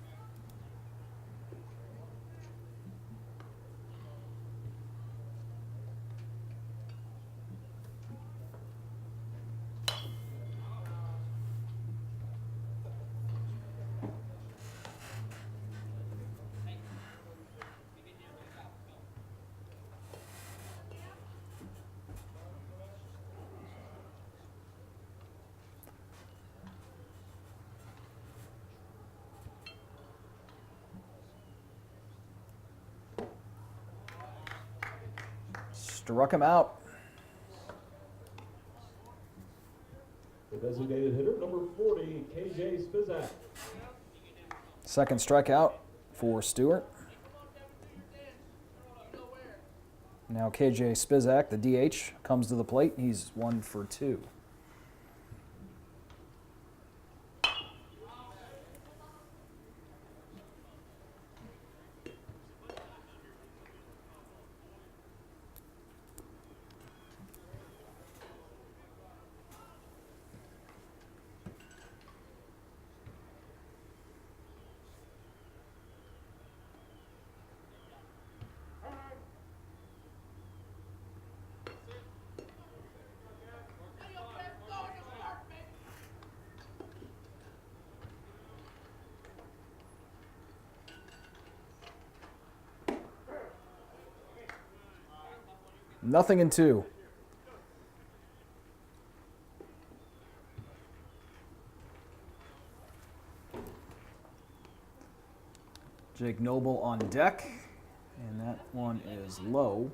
Struck him out. The designated hitter, number 40, KJ Spizak. Second strikeout for Stewart. Now KJ Spizak, the DH, comes to the plate. He's 1 for 2. Nothing in 2. Jake Noble on deck, and that one is low.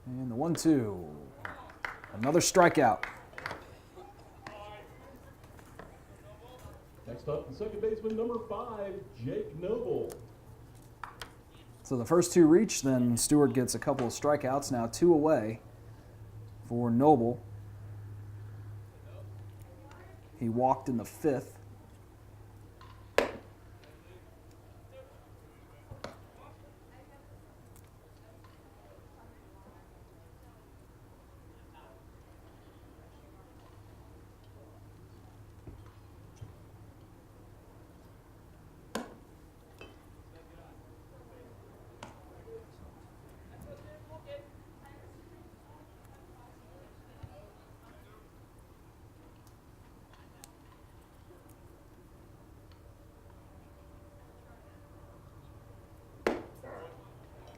And the 1-2. Another strikeout. Next up, the second baseman, number 5, Jake Noble. So the first 2 reach, then Stewart gets a couple of strikeouts. Now 2 away for Noble. He walked in the 5th.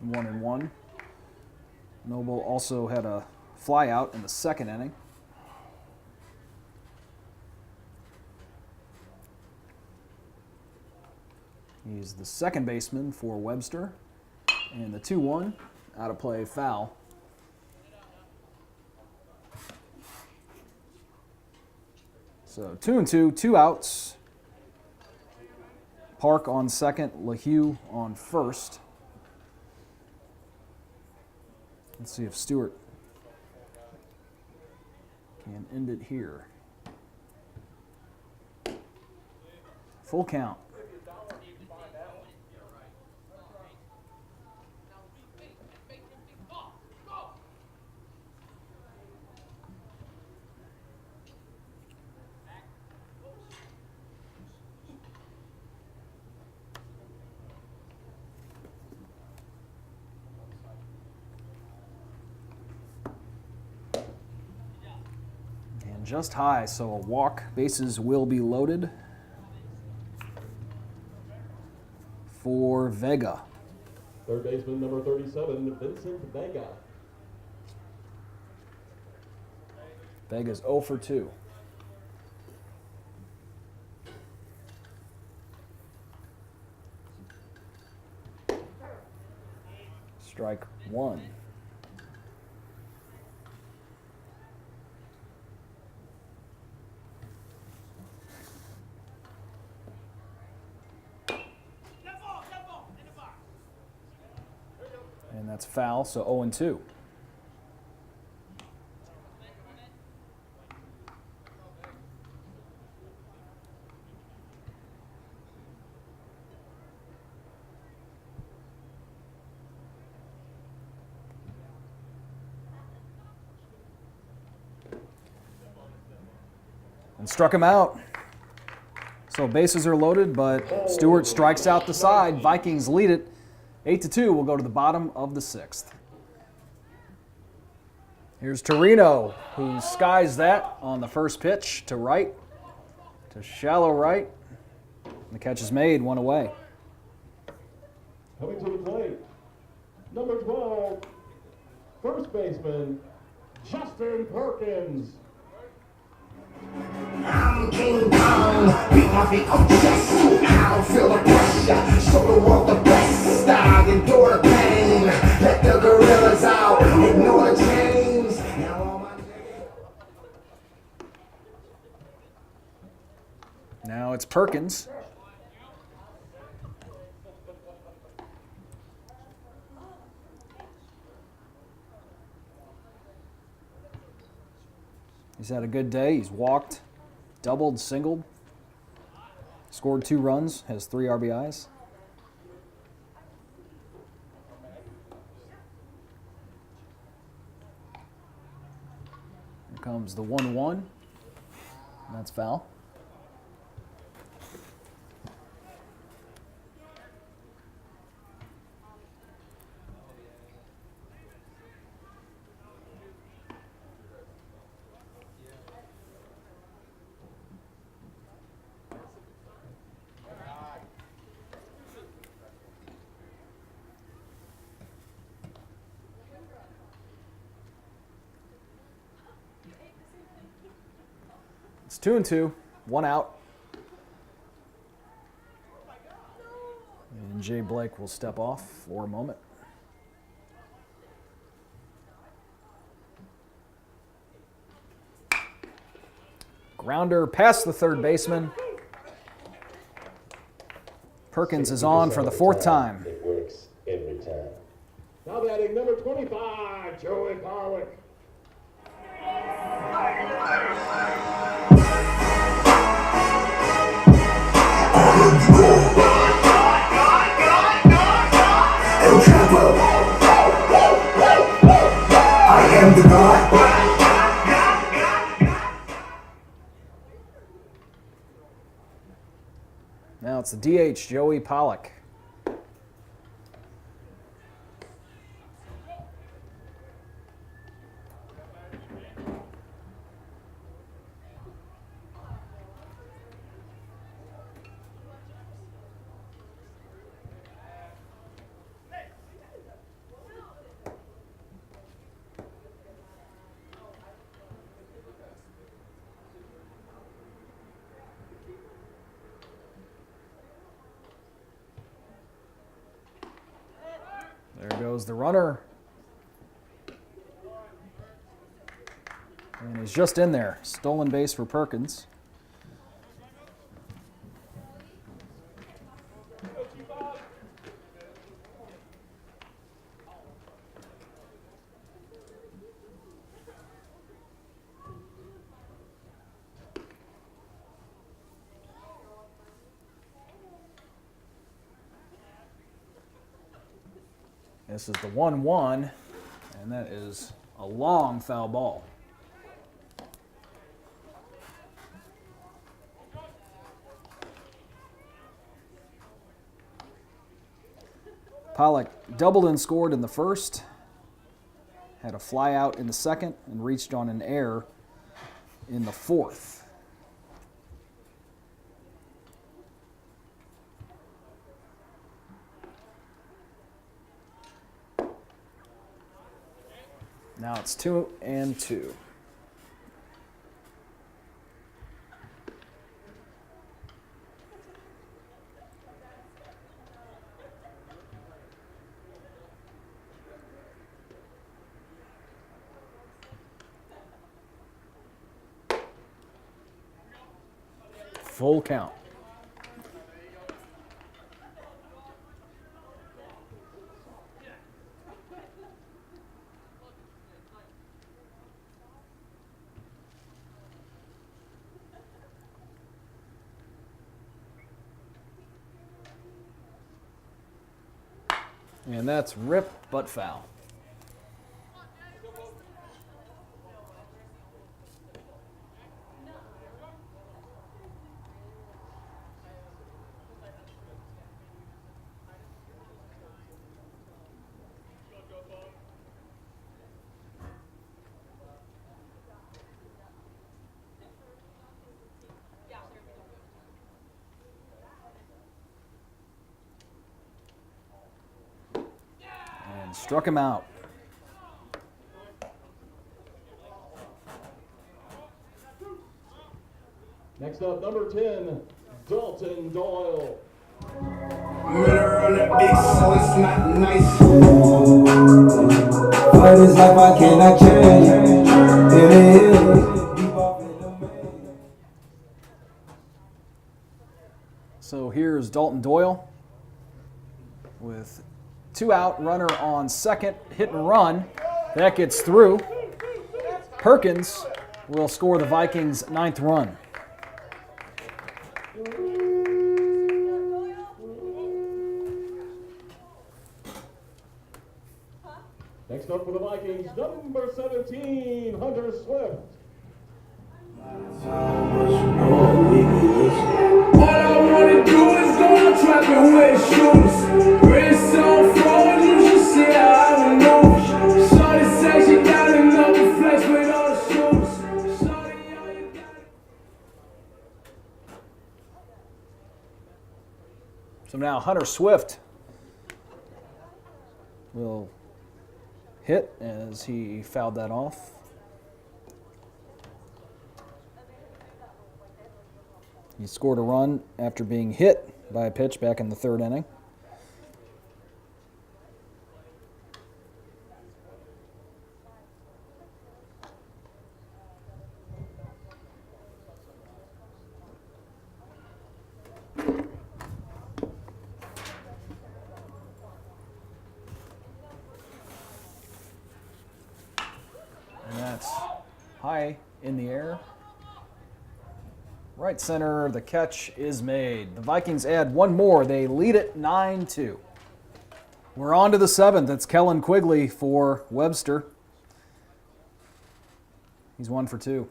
One and one. Noble also had a fly out in the 2nd inning. He's the second baseman for Webster. And the 2-1, out of play, foul. So 2-2, 2 outs. Park on second, LaHue on first. Let's see if Stewart can end it here. Full count. And just high, so a walk. Bases will be loaded for Vega. Third baseman number 37, Vincent Vega. Vega's 0 for 2. Strike 1. And that's foul, so 0 and 2. And struck him out. So bases are loaded, but Stewart strikes out the side. Vikings lead it 8-2. We'll go to the bottom of the 6th. Here's Torino, who skies that on the first pitch to right, to shallow right. The catch is made, 1 away. Coming to the plate, number 12, first baseman, Justin Perkins. I'm King Kong, beat my feet on chest. I don't feel the pressure, show the world the best. I endure the pain, let the gorillas out, ignore the chains. Now all my Now it's Perkins. He's had a good day. He's walked, doubled, singled, scored 2 runs, has 3 RBIs. Here comes the 1-1. And that's foul. It's 2-2, 1 out. And Jay Blake will step off for a moment. Grounder past the third baseman. Perkins is on for the 4th time. It works every time. Now batting number 25, Joey Garlick. El Chapo, I am the God. Now it's the DH, Joey Pollock. There goes the runner. And he's just in there. Stolen base for Perkins. This is the 1-1, and that is a long foul ball. Pollock doubled and scored in the first, had a fly out in the second, and reached on an error in the fourth. Now it's 2-2. Full count. And that's rip but foul. And struck him out. Next up, number 10, Dalton Doyle. Murder on that big, so it's not nice. But this life I cannot change. It is. Deep off in the main. So here's Dalton Doyle with 2 out, runner on second, hit and run. That gets through. Perkins will score the Vikings' 9th run. Next up for the Vikings, number 17, Hunter Swift. All I wanna do is go on track and wear shoes. Wrist on froze, you should see how I move. Shorty said she got another flex with all the shoes. Shorty, all you got. So now Hunter Swift will hit as he fouled that off. He scored a run after being hit by a pitch back in the 3rd inning. And that's high in the air. Right center, the catch is made. The Vikings add one more. They lead it 9-2. We're on to the 7th. It's Kellen Quigley for Webster. He's 1 for 2.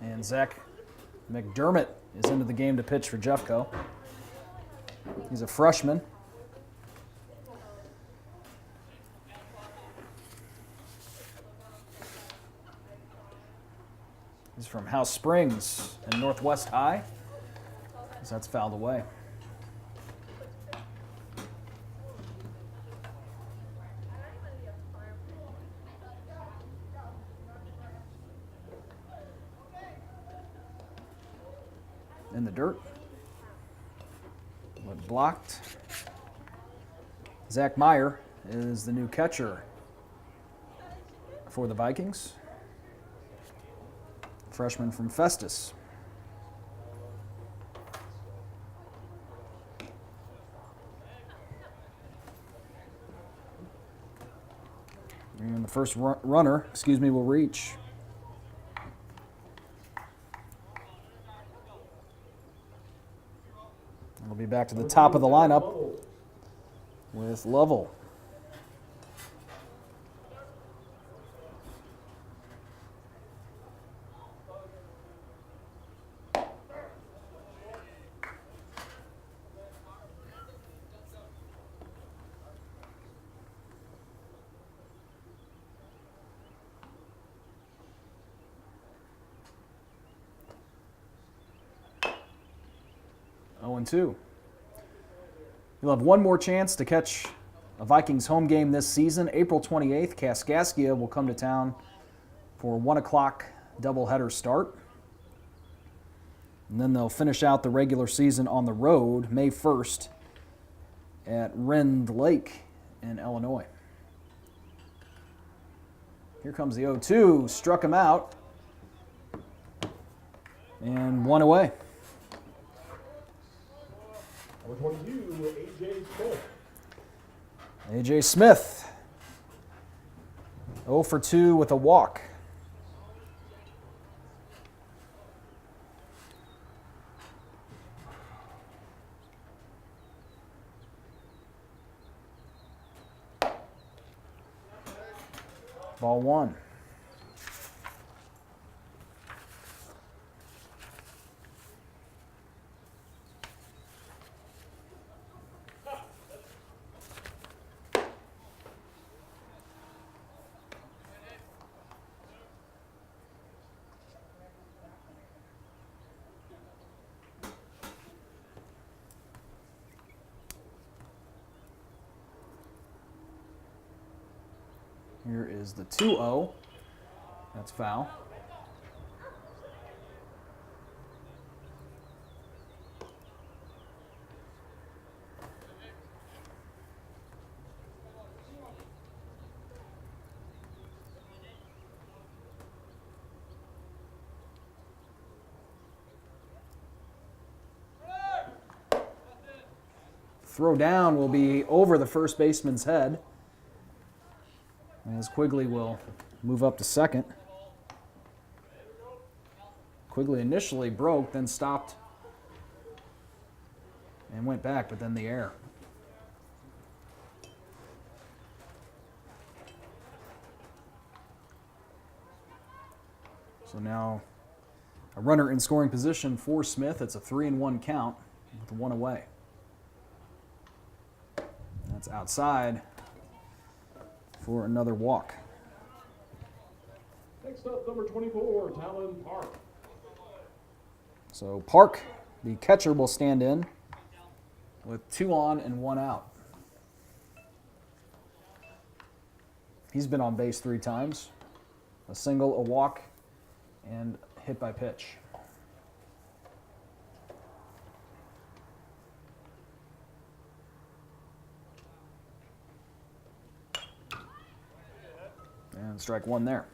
And Zach McDermott is into the game to pitch for Jeffco. He's a freshman. He's from House Springs and Northwest High. So that's fouled away. In the dirt. But blocked. Zach Meyer is the new catcher for the Vikings. Freshman from Festus. And the first runner, will reach. We'll be back to the top of the lineup with Lovell. 0-2. You'll have one more chance to catch a Vikings home game this season. April 28th, Kaskaskia will come to town for a 1 o'clock doubleheader start. And then they'll finish out the regular season on the road May 1st at Rend Lake in Illinois. Here comes the 0-2, struck him out, and one away. Number 22, A.J. Smith. A.J. Smith, 0 for 2 with a walk. Ball 1. Here is the 2-0. That's foul. Throw down will be over the first baseman's head, as Quigley will move up to second. Quigley initially broke, then stopped and went back, but then the air. So now a runner in scoring position for Smith. It's a 3-1 count with one away. That's outside for another walk. Next up, number 24, Talon Park. So Park, the catcher, will stand in with 2 on and 1 out. He's been on base 3 times. A single, a walk, and hit by pitch. And strike 1 there.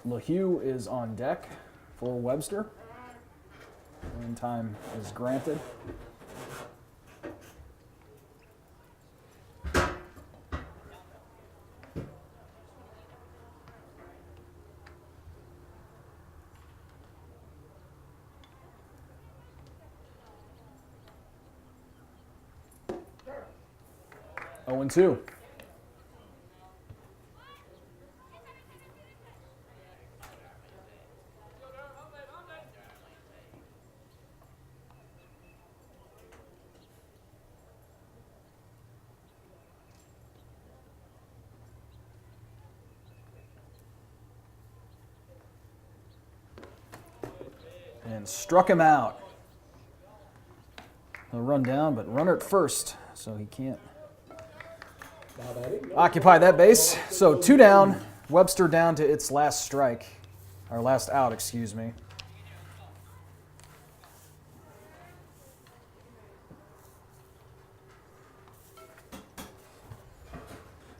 LaHue is on deck for Webster. And time is granted. Oh, and 2. And struck him out. He'll run down, but runner at first, so he can't occupy that base. So 2 down, Webster down to its last strike, or last out, excuse me.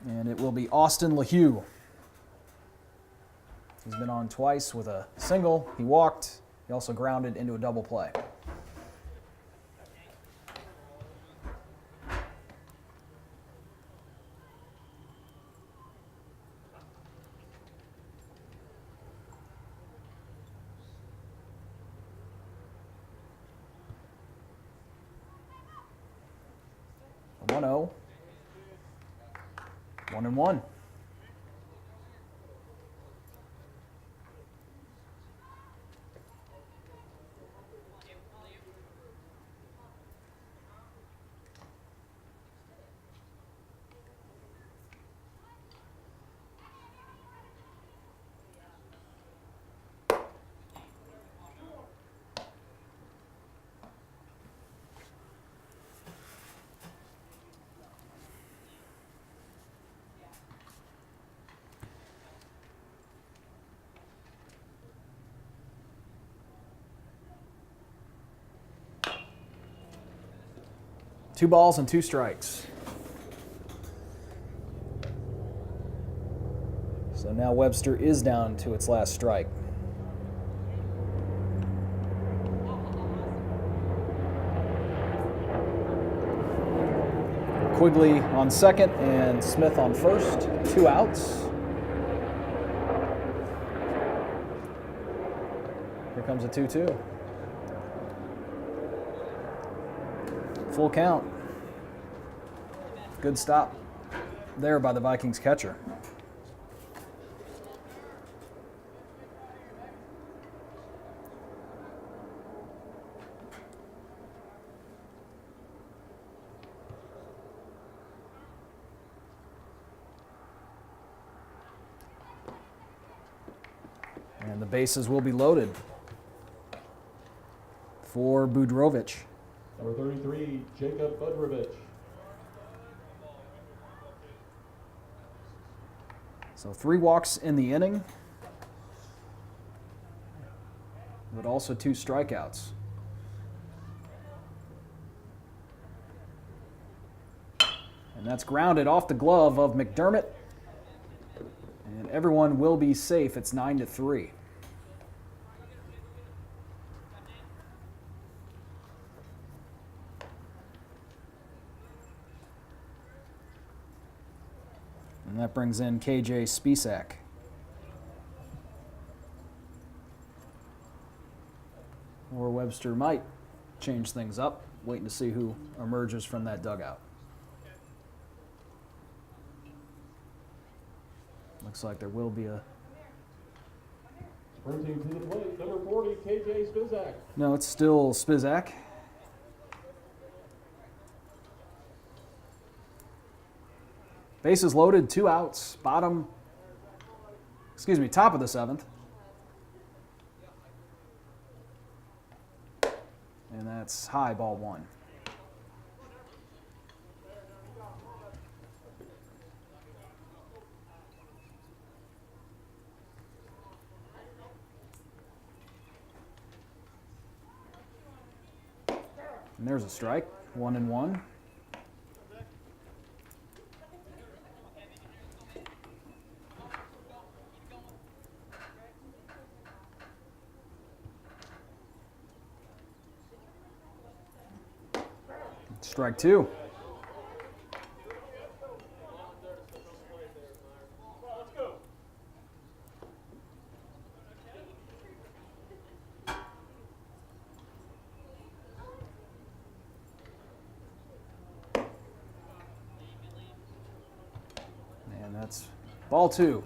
And it will be Austin LaHue. He's been on twice with a single. He walked. He also grounded into a double play. A 1-0. 1-1. 2 balls and 2 strikes. So now Webster is down to its last strike. Quigley on second and Smith on first. 2 outs. Here comes a 2-2. Full count. Good stop there by the Vikings catcher. And the bases will be loaded for Budrovich. Number 33, Jacob Budrovich. So 3 walks in the inning, but also 2 strikeouts. And that's grounded off the glove of McDermott. And everyone will be safe. It's 9-3. And that brings in KJ Spisak. Or Webster might change things up, waiting to see who emerges from that dugout. Looks like there will be a... Sprinting to the plate, number 40, KJ Spizak. No, it's still Spisak. Bases loaded, 2 outs, top of the 7th. And that's high, ball 1. And there's a strike, 1-1. Strike 2. And that's ball 2.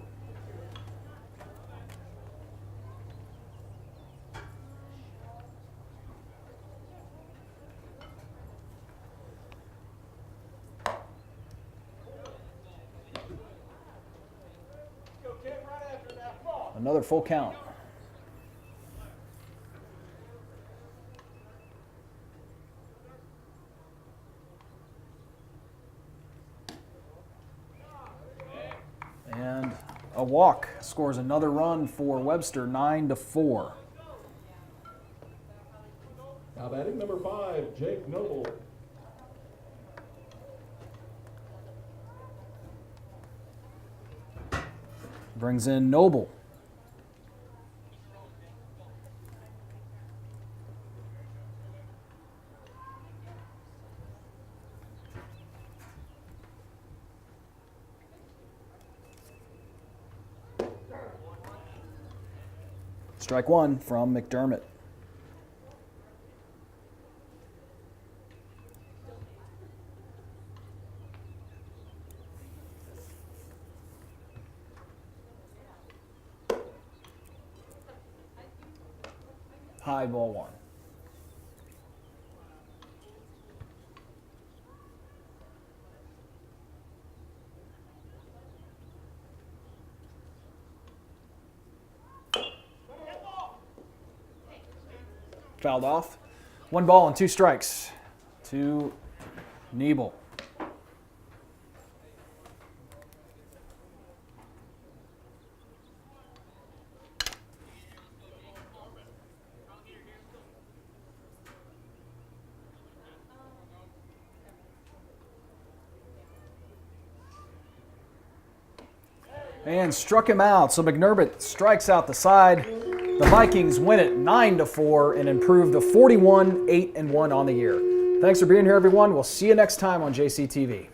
Another full count. And a walk scores another run for Webster, 9-4. Now batting number 5, Jake Noble. Brings in Noble. Strike 1 from McDermott. High, ball 1. Fouled off. 1 ball and 2 strikes to Niebel. And struck him out. So McNurbit strikes out the side. The Vikings win it 9-4 and improve to 41-8-1 on the year. Thanks for being here, everyone. We'll see you next time on JCTV.